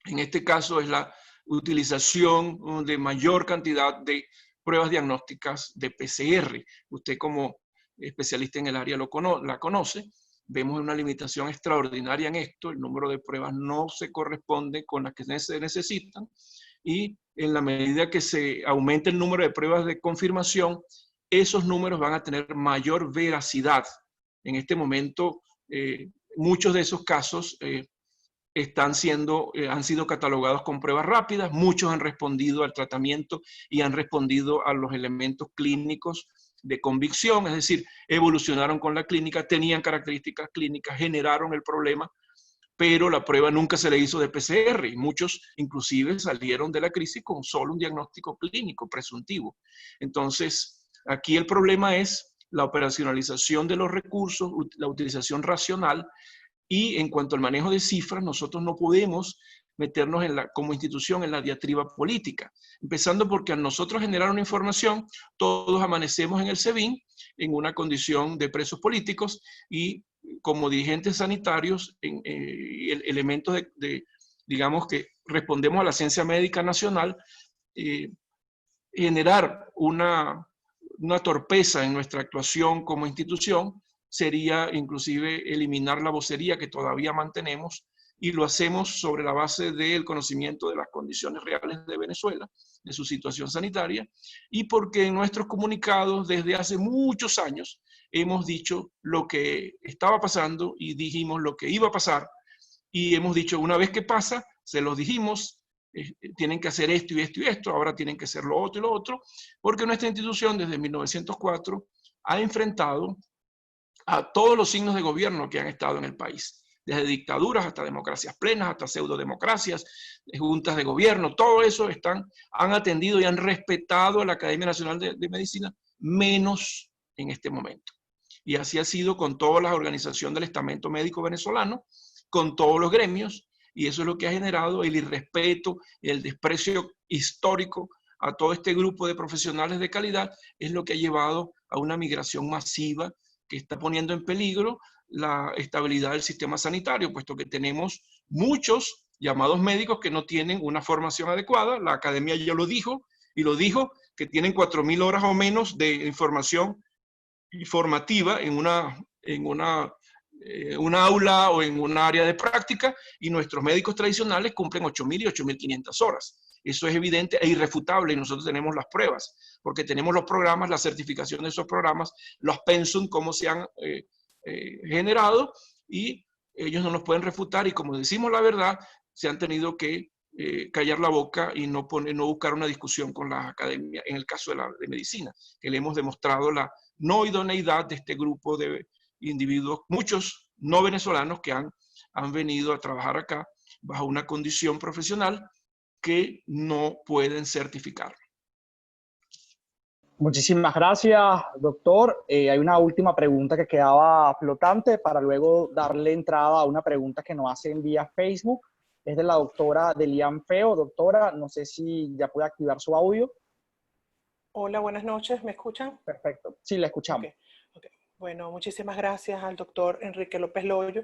En este caso es la utilización de mayor cantidad de pruebas diagnósticas de PCR. Usted como especialista en el área la conoce. Vemos una limitación extraordinaria en esto. El número de pruebas no se corresponde con las que se necesitan. Y en la medida que se aumente el número de pruebas de confirmación, esos números van a tener mayor veracidad. En este momento, muchos de esos casos han sido catalogados con pruebas rápidas, muchos han respondido al tratamiento y han respondido a los elementos clínicos de convicción, es decir, evolucionaron con la clínica, tenían características clínicas, generaron el problema, pero la prueba nunca se le hizo de PCR y muchos inclusive salieron de la crisis con solo un diagnóstico clínico presuntivo. Entonces, aquí el problema es la operacionalización de los recursos, la utilización racional. Y en cuanto al manejo de cifras, nosotros no podemos meternos como institución en la diatriba política. Empezando porque a nosotros generar una información, todos amanecemos en el SEBIN en una condición de presos políticos y como dirigentes sanitarios, elementos digamos que respondemos a la ciencia médica nacional, generar una torpeza en nuestra actuación como institución sería inclusive eliminar la vocería que todavía mantenemos y lo hacemos sobre la base del conocimiento de las condiciones reales de Venezuela, de su situación sanitaria, y porque en nuestros comunicados desde hace muchos años hemos dicho lo que estaba pasando y dijimos lo que iba a pasar y hemos dicho una vez que pasa, se los dijimos, tienen que hacer esto y esto y esto, ahora tienen que hacer lo otro y lo otro, porque nuestra institución desde 1904 ha enfrentado a todos los signos de gobierno que han estado en el país, desde dictaduras hasta democracias plenas, hasta pseudodemocracias, juntas de gobierno, todo eso han atendido y han respetado a la Academia Nacional de Medicina, menos en este momento. Y así ha sido con todas las organizaciones del estamento médico venezolano, con todos los gremios, y eso es lo que ha generado el irrespeto, el desprecio histórico a todo este grupo de profesionales de calidad, es lo que ha llevado a una migración masiva que está poniendo en peligro la estabilidad del sistema sanitario, puesto que tenemos muchos llamados médicos que no tienen una formación adecuada. La academia ya lo dijo, y lo dijo, que tienen 4.000 horas o menos de información informativa en una aula o en un área de práctica, y nuestros médicos tradicionales cumplen 8.000 y 8.500 horas. Eso es evidente e irrefutable y nosotros tenemos las pruebas, porque tenemos los programas, la certificación de esos programas, los pensum, cómo se han generado, y ellos no nos pueden refutar, y como decimos la verdad, se han tenido que callar la boca y no buscar una discusión con las academias, en el caso de medicina, que le hemos demostrado la no idoneidad de este grupo de individuos, muchos no venezolanos que han venido a trabajar acá bajo una condición profesional que no pueden certificar. Muchísimas gracias, doctor. Hay una última pregunta que quedaba flotante para luego darle entrada a una pregunta que nos hacen vía Facebook. Es de la doctora Delian Feo. Doctora, no sé si ya puede activar su audio. Hola, buenas noches. ¿Me escuchan? Perfecto. Sí, la escuchamos. Okay. Bueno, muchísimas gracias al doctor Enrique López Loyo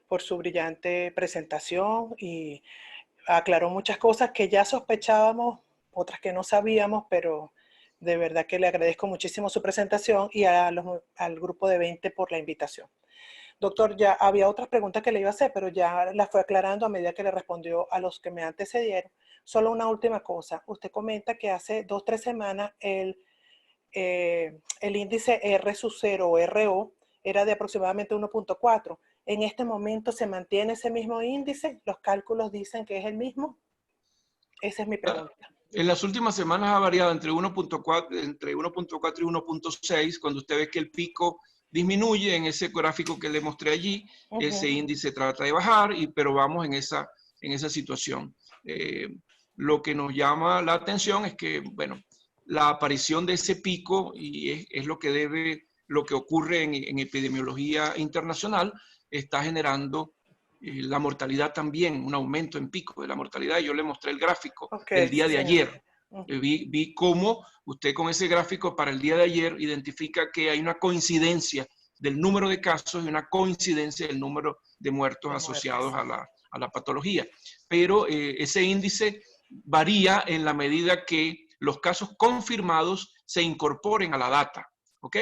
por su brillante presentación y aclaró muchas cosas que ya sospechábamos, otras que no sabíamos, pero de verdad que le agradezco muchísimo su presentación y al grupo de 20 por la invitación. Doctor, ya había otras preguntas que le iba a hacer, pero ya las fue aclarando a medida que le respondió a los que me antecedieron. Solo una última cosa. Usted comenta que hace 2 o 3 semanas el índice R0 o RO era de aproximadamente 1.4. ¿En este momento se mantiene ese mismo índice? ¿Los cálculos dicen que es el mismo? Esa es mi pregunta. En las últimas semanas ha variado entre 1.4 y 1.6. Cuando usted ve que el pico disminuye en ese gráfico que le mostré allí, ese índice trata de bajar, pero vamos en esa situación. Lo que nos llama la atención es que, bueno, la aparición de ese pico, y es lo que ocurre en epidemiología internacional, está generando la mortalidad también, un aumento en pico de la mortalidad. Yo le mostré el gráfico del día de ayer. Vi cómo usted con ese gráfico para el día de ayer identifica que hay una coincidencia del número de casos y una coincidencia del número de muertos asociados a la patología. Pero ese índice varía en la medida que los casos confirmados se incorporen a la data, ¿ok?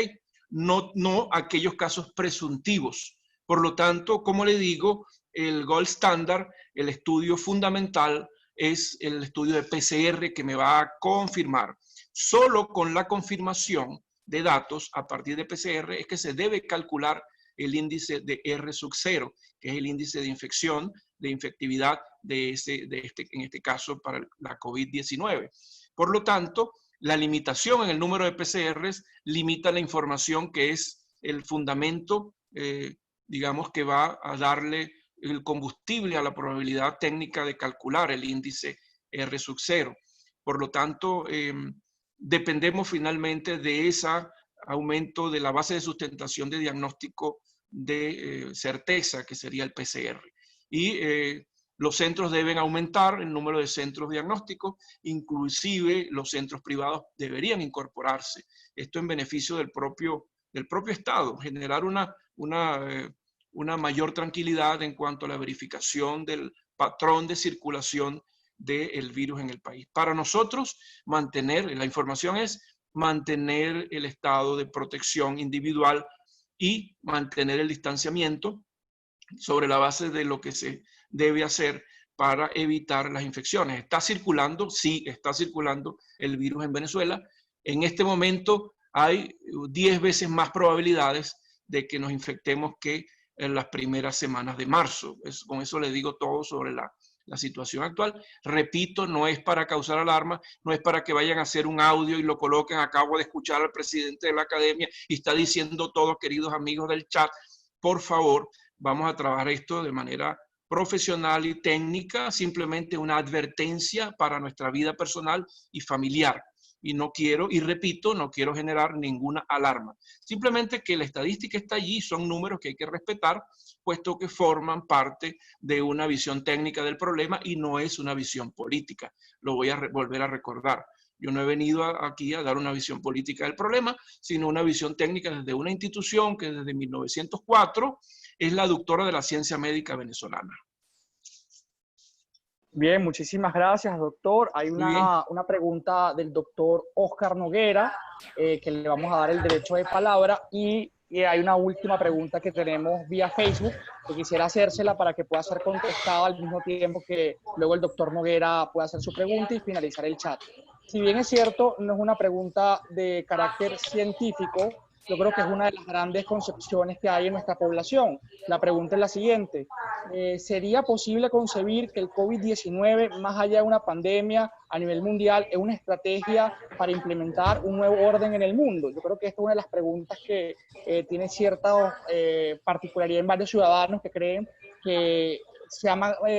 No aquellos casos presuntivos. Por lo tanto, como le digo, el gold standard, el estudio fundamental, es el estudio de PCR que me va a confirmar. Solo con la confirmación de datos a partir de PCR es que se debe calcular el índice de R0, que es el índice de infección, de infectividad en este caso para la COVID-19. Por lo tanto, la limitación en el número de PCRs limita la información que es el fundamento, digamos, que va a darle el combustible a la probabilidad técnica de calcular el índice R0. Por lo tanto, dependemos finalmente de ese aumento de la base de sustentación de diagnóstico de certeza, que sería el PCR. Y los centros deben aumentar el número de centros diagnósticos, inclusive los centros privados deberían incorporarse. Esto en beneficio del propio Estado, generar una mayor tranquilidad en cuanto a la verificación del patrón de circulación del virus en el país. Para nosotros, la información es mantener el estado de protección individual y mantener el distanciamiento sobre la base de lo que se debe hacer para evitar las infecciones. ¿Está circulando? Sí, está circulando el virus en Venezuela. En este momento hay 10 veces más probabilidades de que nos infectemos que en las primeras semanas de marzo. Con eso le digo todo sobre la situación actual. Repito, no es para causar alarma, no es para que vayan a hacer un audio y lo coloquen. Acabo de escuchar al presidente de la academia y está diciendo todo, queridos amigos del chat, por favor, vamos a trabajar esto de manera profesional y técnica, simplemente una advertencia para nuestra vida personal y familiar. Y no quiero, y repito, no quiero generar ninguna alarma. Simplemente que la estadística está allí, son números que hay que respetar, puesto que forman parte de una visión técnica del problema y no es una visión política. Lo voy a volver a recordar. Yo no he venido aquí a dar una visión política del problema, sino una visión técnica desde una institución que desde 1904 es la doctora de la ciencia médica venezolana. Bien, muchísimas gracias, doctor. Hay una pregunta del doctor Oscar Noguera, que le vamos a dar el derecho de palabra, y hay una última pregunta que tenemos vía Facebook, que quisiera hacérsela para que pueda ser contestada al mismo tiempo que luego el doctor Noguera pueda hacer su pregunta y finalizar el chat. Si bien es cierto, no es una pregunta de carácter científico, yo creo que es una de las grandes concepciones que hay en nuestra población. La pregunta es la siguiente: ¿sería posible concebir que el COVID-19, más allá de una pandemia a nivel mundial, es una estrategia para implementar un nuevo orden en el mundo? Yo creo que esta es una de las preguntas que tiene cierta particularidad en varios ciudadanos que creen que se ha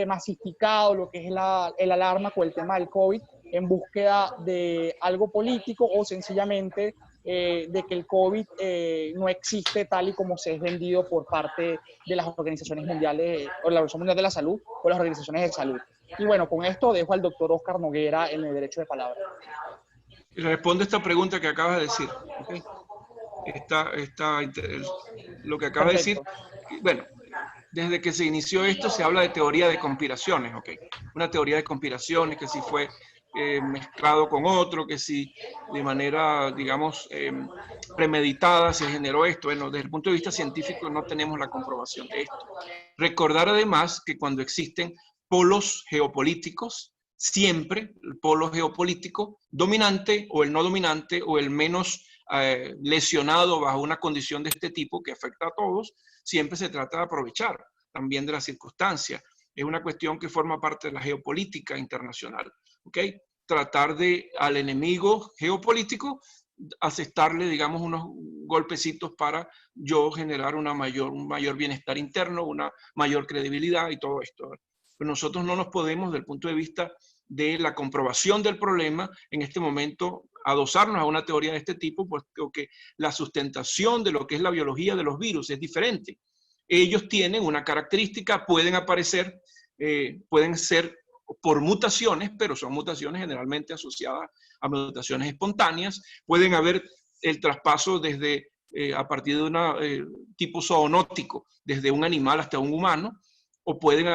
masificado lo que es el alarma con el tema del COVID en búsqueda de algo político o sencillamente de que el COVID no existe tal y como se es vendido por parte de las organizaciones mundiales, o la Organización Mundial de la Salud, o las organizaciones de salud. Y bueno, con esto dejo al doctor Oscar Noguera en el derecho de palabra. Responde esta pregunta que acabas de decir. ¿Okay? Lo que acabas de decir, bueno, desde que se inició esto se habla de teoría de conspiraciones, ¿ok? Una teoría de conspiraciones que si fue mezclado con otro, que si de manera, digamos, premeditada se generó esto. Bueno, desde el punto de vista científico no tenemos la comprobación de esto. Recordar además que cuando existen polos geopolíticos, siempre el polo geopolítico dominante o el no dominante o el menos lesionado bajo una condición de este tipo que afecta a todos, siempre se trata de aprovechar también de las circunstancias. Es una cuestión que forma parte de la geopolítica internacional. ¿Okay? Tratar de al enemigo geopolítico asestarle, digamos, unos golpecitos para yo generar un mayor bienestar interno, una mayor credibilidad y todo esto. Pero nosotros no nos podemos, desde el punto de vista de la comprobación del problema, en este momento adosarnos a una teoría de este tipo, porque la sustentación de lo que es la biología de los virus es diferente. Ellos tienen una característica, pueden aparecer, pueden ser por mutaciones, pero son mutaciones generalmente asociadas a mutaciones espontáneas. Pueden haber el traspaso desde, a partir de un tipo zoonótico, desde un animal hasta un humano, o puede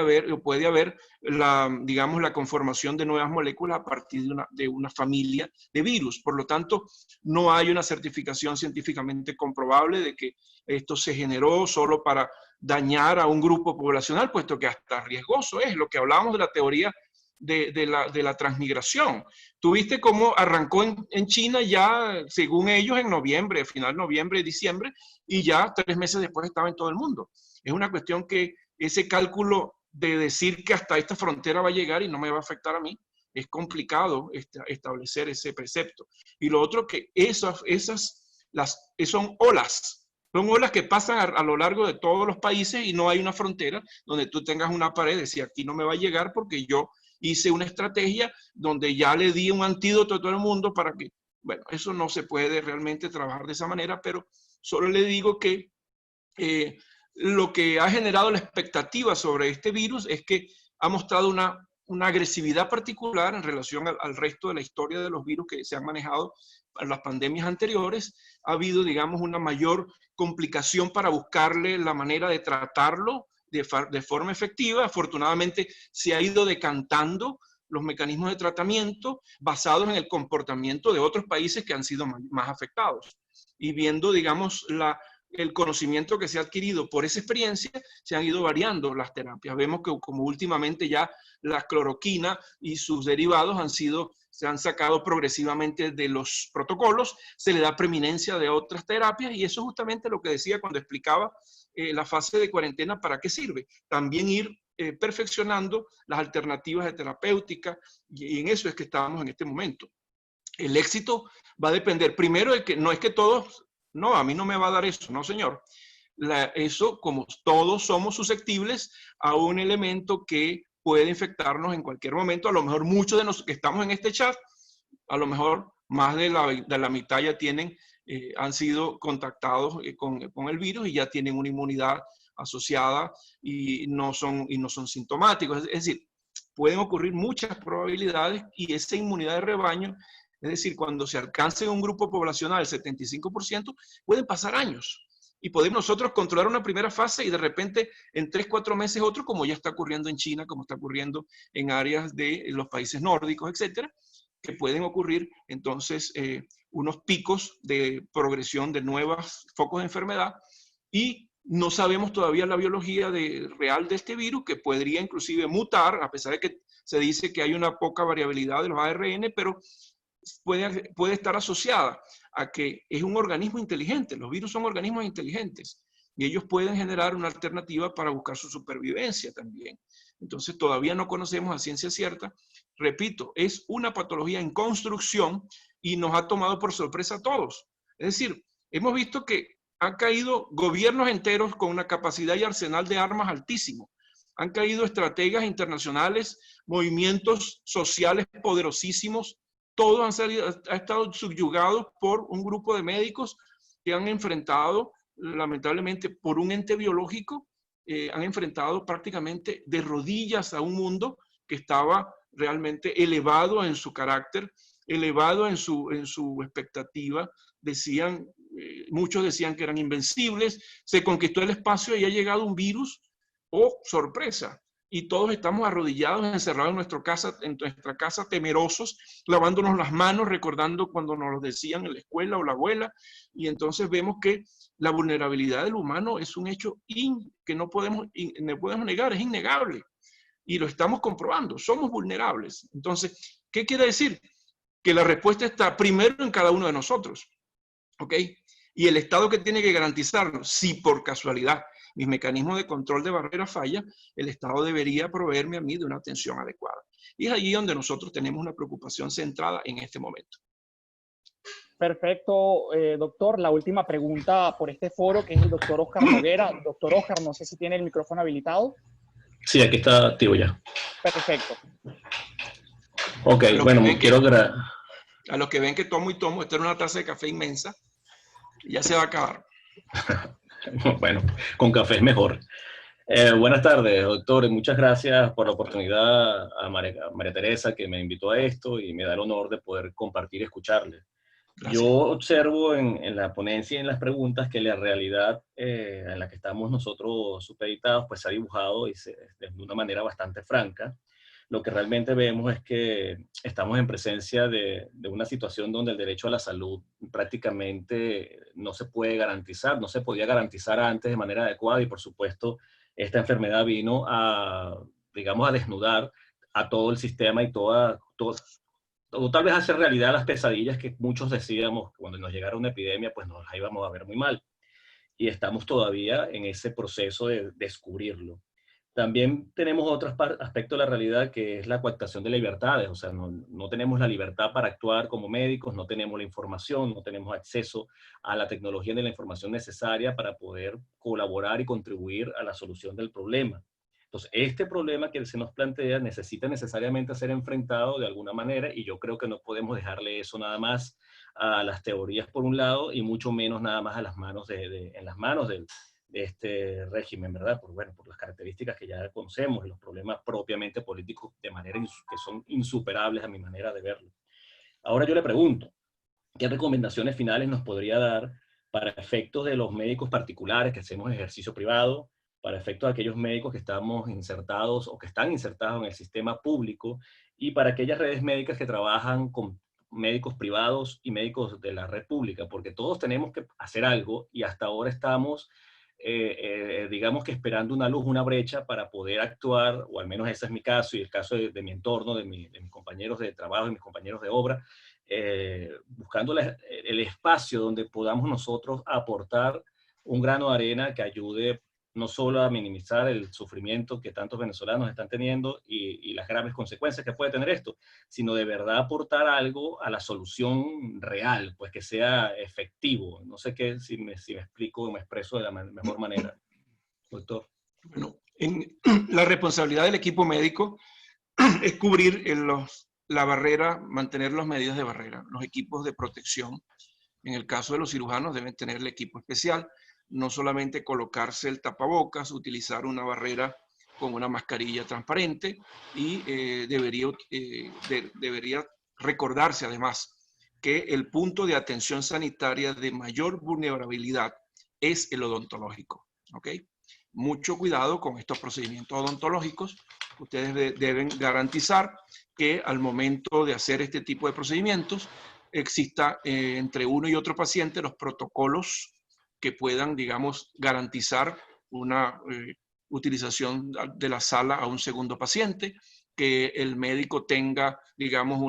haber digamos, la conformación de nuevas moléculas a partir de una familia de virus. Por lo tanto, no hay una certificación científicamente comprobable de que esto se generó solo para dañar a un grupo poblacional, puesto que hasta riesgoso es lo que hablábamos de la teoría de la transmigración. Tuviste cómo arrancó en China ya, según ellos, en noviembre, final de noviembre, diciembre, y ya 3 meses después estaba en todo el mundo. Es una cuestión que ese cálculo de decir que hasta esta frontera va a llegar y no me va a afectar a mí, es complicado establecer ese precepto. Y lo otro que son olas que pasan a lo largo de todos los países y no hay una frontera donde tú tengas una pared, decir aquí no me va a llegar porque yo hice una estrategia donde ya le di un antídoto a todo el mundo para que, bueno, eso no se puede realmente trabajar de esa manera, pero solo le digo que lo que ha generado la expectativa sobre este virus es que ha mostrado una agresividad particular en relación al resto de la historia de los virus que se han manejado en las pandemias anteriores. Ha habido, digamos, una mayor complicación para buscarle la manera de tratarlo de forma efectiva. Afortunadamente se ha ido decantando los mecanismos de tratamiento basados en el comportamiento de otros países que han sido más afectados. Y viendo, digamos, el conocimiento que se ha adquirido por esa experiencia, se han ido variando las terapias. Vemos que como últimamente ya la cloroquina y sus derivados se han sacado progresivamente de los protocolos, se le da preeminencia de otras terapias y eso es justamente lo que decía cuando explicaba la fase de cuarentena, ¿para qué sirve? También ir perfeccionando las alternativas de terapéutica y en eso es que estamos en este momento. El éxito va a depender primero de que no es que todos, no, a mí no me va a dar eso, no señor. Eso, como todos somos susceptibles a un elemento que puede infectarnos en cualquier momento, a lo mejor muchos de nosotros que estamos en este chat, a lo mejor más de la mitad ya han sido contactados con el virus y ya tienen una inmunidad asociada y no son sintomáticos. Es decir, pueden ocurrir muchas probabilidades y esa inmunidad de rebaño, es decir, cuando se alcance un grupo poblacional del 75%, pueden pasar años. Y podemos nosotros controlar una primera fase y de repente en 3-4 meses otro, como ya está ocurriendo en China, como está ocurriendo en áreas de los países nórdicos, etcétera, que pueden ocurrir entonces unos picos de progresión de nuevos focos de enfermedad y no sabemos todavía la biología real de este virus, que podría inclusive mutar, a pesar de que se dice que hay una poca variabilidad de los ARN, pero puede estar asociada a que es un organismo inteligente. Los virus son organismos inteligentes y ellos pueden generar una alternativa para buscar su supervivencia también. Entonces todavía no conocemos a ciencia cierta. Repito, es una patología en construcción y nos ha tomado por sorpresa a todos. Es decir, hemos visto que han caído gobiernos enteros con una capacidad y arsenal de armas altísimo. han caído estrategas internacionales, movimientos sociales poderosísimos, todos han estado subyugados por un grupo de médicos que han enfrentado, lamentablemente, por un ente biológico, han enfrentado prácticamente de rodillas a un mundo que estaba realmente elevado en su carácter, elevado en su expectativa. Decían, muchos decían que eran invencibles, se conquistó el espacio y ha llegado un virus, ¡oh, sorpresa! Y todos estamos arrodillados, encerrados en nuestra casa, temerosos, lavándonos las manos, recordando cuando nos lo decían en la escuela o la abuela, y entonces vemos que la vulnerabilidad del humano es un hecho que no podemos negar, es innegable, y lo estamos comprobando, somos vulnerables. Entonces, ¿qué quiere decir? Que la respuesta está primero en cada uno de nosotros, ¿ok? Y el Estado que tiene que garantizarlo, si por casualidad mis mecanismos de control de barrera fallan, el Estado debería proveerme a mí de una atención adecuada. Y es allí donde nosotros tenemos una preocupación centrada en este momento. Perfecto, doctor. La última pregunta por este foro, que es el doctor Oscar Noguera. Doctor Oscar, no sé si tiene el micrófono habilitado. Sí, aquí está activo ya. Perfecto. Ok, bueno, quiero... A los que ven que tomo y tomo, esta era una taza de café inmensa, y ya se va a acabar. Bueno, con café es mejor. Buenas tardes, doctor. Muchas gracias por la oportunidad a María Teresa, que me invitó a esto y me da el honor de poder compartir y escucharle. Gracias. Yo observo en la ponencia y en las preguntas que la realidad en la que estamos nosotros supeditados pues se ha dibujado de una manera bastante franca. Lo que realmente vemos es que estamos en presencia de una situación donde el derecho a la salud prácticamente no se puede garantizar, no se podía garantizar antes de manera adecuada, y por supuesto esta enfermedad vino a, digamos, a desnudar a todo el sistema y todo tal vez hacer realidad las pesadillas que muchos decíamos cuando nos llegara una epidemia, pues nos íbamos a ver muy mal. Y estamos todavía en ese proceso de descubrirlo. También tenemos otro aspecto de la realidad, que es la coactación de libertades. O sea, no tenemos la libertad para actuar como médicos, no tenemos la información, no tenemos acceso a la tecnología ni la información necesaria para poder colaborar y contribuir a la solución del problema. Entonces, este problema que se nos plantea necesita necesariamente ser enfrentado de alguna manera, y yo creo que no podemos dejarle eso nada más a las teorías por un lado, y mucho menos nada más a las manos en las manos de este régimen, ¿verdad? Por las características que ya conocemos y los problemas propiamente políticos de manera que son insuperables a mi manera de verlo. Ahora yo le pregunto, ¿qué recomendaciones finales nos podría dar para efectos de los médicos particulares que hacemos ejercicio privado, para efectos de aquellos médicos que estamos insertados o que están insertados en el sistema público, y para aquellas redes médicas que trabajan con médicos privados y médicos de la red pública? Porque todos tenemos que hacer algo y hasta ahora estamos, digamos que esperando una luz, una brecha para poder actuar, o al menos ese es mi caso y el caso de mi entorno, de mis compañeros de trabajo y mis compañeros de obra, buscando el espacio donde podamos nosotros aportar un grano de arena que ayude no solo a minimizar el sufrimiento que tantos venezolanos están teniendo y las graves consecuencias que puede tener esto, sino de verdad aportar algo a la solución real, pues que sea efectivo. No sé si me explico o me expreso de la mejor manera, doctor. Bueno, la responsabilidad del equipo médico es cubrir la barrera, mantener las medidas de barrera. Los equipos de protección, en el caso de los cirujanos, deben tener el equipo especial. No solamente colocarse el tapabocas, utilizar una barrera con una mascarilla transparente, y debería recordarse además que el punto de atención sanitaria de mayor vulnerabilidad es el odontológico, ¿ok? Mucho cuidado con estos procedimientos odontológicos. Ustedes deben garantizar que al momento de hacer este tipo de procedimientos exista entre uno y otro paciente los protocolos que puedan, digamos, garantizar una utilización de la sala a un segundo paciente, que el médico tenga, digamos,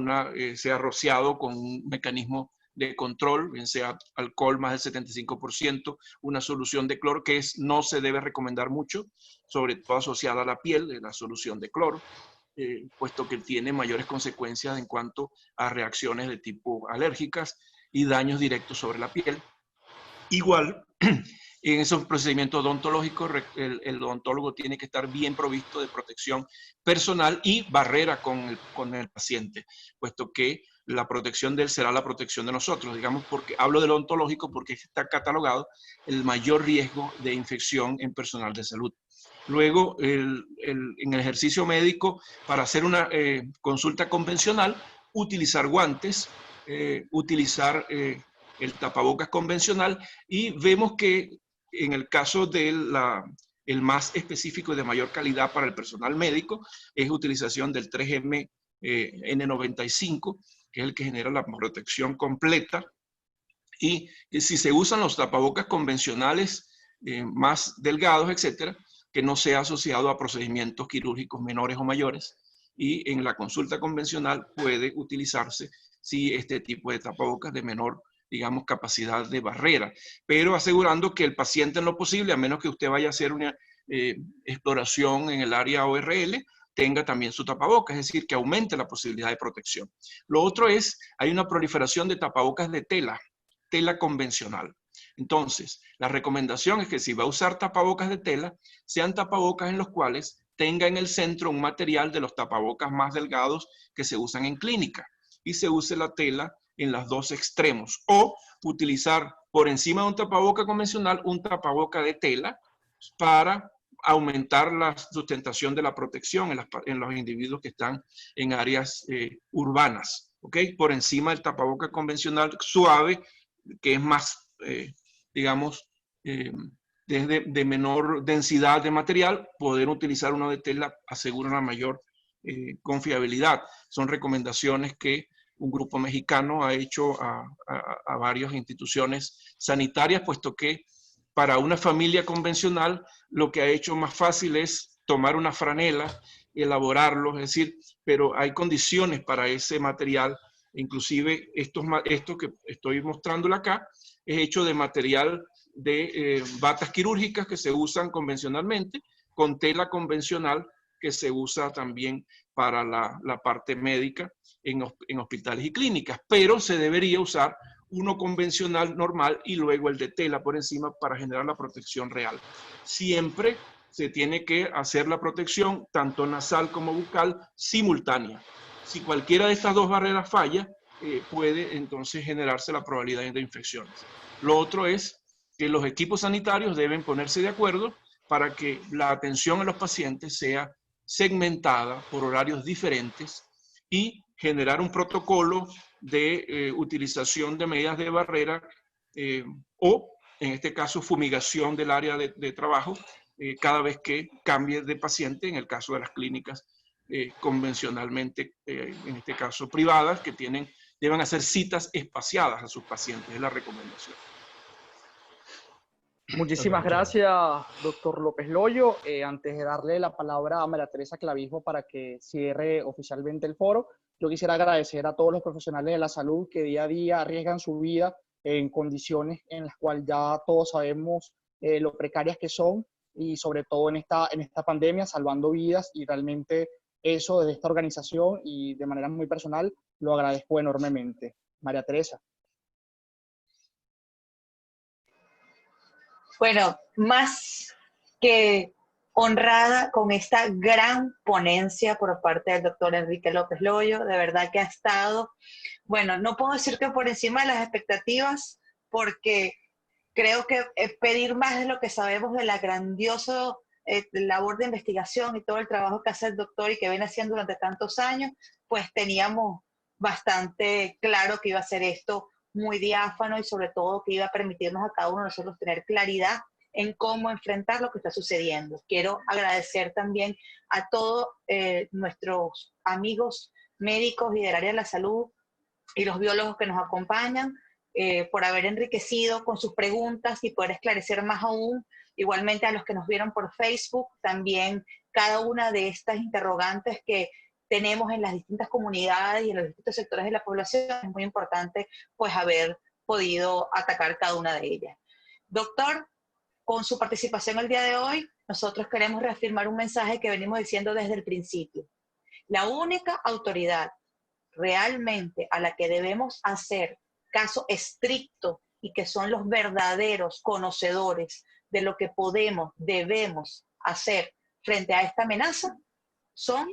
sea rociado con un mecanismo de control, bien sea alcohol más del 75%, una solución de cloro, que no se debe recomendar mucho, sobre todo asociada a la piel, la solución de cloro, puesto que tiene mayores consecuencias en cuanto a reacciones de tipo alérgicas y daños directos sobre la piel. Igual, En esos procedimientos odontológicos, el odontólogo tiene que estar bien provisto de protección personal y barrera con el paciente, puesto que la protección de él será la protección de nosotros, digamos, porque hablo del odontológico porque está catalogado el mayor riesgo de infección en personal de salud. Luego, en el ejercicio médico, para hacer una consulta convencional, utilizar guantes, utilizar el tapabocas convencional, y vemos que en el caso del el más específico y de mayor calidad para el personal médico es utilización del 3M N95, que es el que genera la protección completa. Y si se usan los tapabocas convencionales más delgados, etcétera, que no sea asociado a procedimientos quirúrgicos menores o mayores. Y en la consulta convencional puede utilizarse si este tipo de tapabocas de menor, digamos, capacidad de barrera, pero asegurando que el paciente en lo posible, a menos que usted vaya a hacer una exploración en el área ORL, tenga también su tapabocas, es decir, que aumente la posibilidad de protección. Lo otro es, hay una proliferación de tapabocas de tela convencional. Entonces, la recomendación es que si va a usar tapabocas de tela, sean tapabocas en los cuales tenga en el centro un material de los tapabocas más delgados que se usan en clínica, y se use la tela en los dos extremos, o utilizar por encima de un tapaboca convencional un tapaboca de tela para aumentar la sustentación de la protección en los individuos que están en áreas urbanas, ¿ok? Por encima del tapaboca convencional suave, que es más, digamos, de menor densidad de material, poder utilizar uno de tela asegura una mayor confiabilidad. Son recomendaciones que un grupo mexicano ha hecho a varias instituciones sanitarias, puesto que para una familia convencional lo que ha hecho más fácil es tomar una franela, elaborarlo, es decir, pero hay condiciones para ese material. Inclusive esto que estoy mostrándole acá es hecho de material de batas quirúrgicas que se usan convencionalmente, con tela convencional que se usa también para la parte médica en hospitales y clínicas, pero se debería usar uno convencional normal y luego el de tela por encima para generar la protección real. Siempre se tiene que hacer la protección tanto nasal como bucal simultánea. Si cualquiera de estas dos barreras falla, puede entonces generarse la probabilidad de infecciones. Lo otro es que los equipos sanitarios deben ponerse de acuerdo para que la atención a los pacientes sea segmentada por horarios diferentes y generar un protocolo de utilización de medidas de barrera o, en este caso, fumigación del área de trabajo cada vez que cambie de paciente, en el caso de las clínicas convencionalmente, en este caso privadas, que deben hacer citas espaciadas a sus pacientes, es la recomendación. Muchísimas gracias, doctor López Loyo. Antes de darle la palabra a María Teresa Clavijo para que cierre oficialmente el foro, yo quisiera agradecer a todos los profesionales de la salud que día a día arriesgan su vida en condiciones en las cuales ya todos sabemos lo precarias que son, y sobre todo en esta pandemia, salvando vidas, y realmente eso desde esta organización y de manera muy personal lo agradezco enormemente. María Teresa. Bueno, más que honrada con esta gran ponencia por parte del doctor Enrique López Loyo, de verdad que ha estado, bueno, no puedo decir que por encima de las expectativas, porque creo que pedir más de lo que sabemos de la grandiosa labor de investigación y todo el trabajo que hace el doctor y que viene haciendo durante tantos años, pues teníamos bastante claro que iba a ser esto muy diáfano y sobre todo que iba a permitirnos a cada uno de nosotros tener claridad en cómo enfrentar lo que está sucediendo. Quiero agradecer también a todos nuestros amigos médicos y del área de la salud y los biólogos que nos acompañan por haber enriquecido con sus preguntas y poder esclarecer más aún. Igualmente a los que nos vieron por Facebook, también cada una de estas interrogantes que tenemos en las distintas comunidades y en los distintos sectores de la población, es muy importante pues haber podido atacar cada una de ellas. Doctor, con su participación el día de hoy, nosotros queremos reafirmar un mensaje que venimos diciendo desde el principio. La única autoridad realmente a la que debemos hacer caso estricto y que son los verdaderos conocedores de lo que podemos, debemos hacer frente a esta amenaza son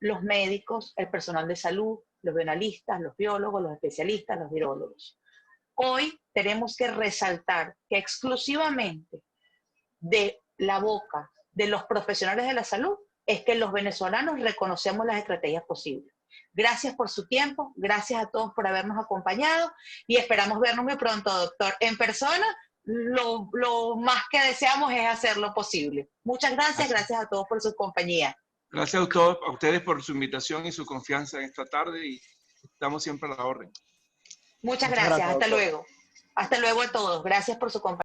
los médicos, el personal de salud, los bioanalistas, los biólogos, los especialistas, los virólogos. Hoy tenemos que resaltar que exclusivamente de la boca de los profesionales de la salud es que los venezolanos reconocemos las estrategias posibles. Gracias por su tiempo, gracias a todos por habernos acompañado y esperamos vernos muy pronto, doctor, en persona. Lo más que deseamos es hacer lo posible. Muchas gracias, gracias a todos por su compañía. Gracias a todos, a ustedes por su invitación y su confianza en esta tarde y estamos siempre a la orden. Muchas gracias, hasta luego. Hasta luego a todos. Gracias por su compañía.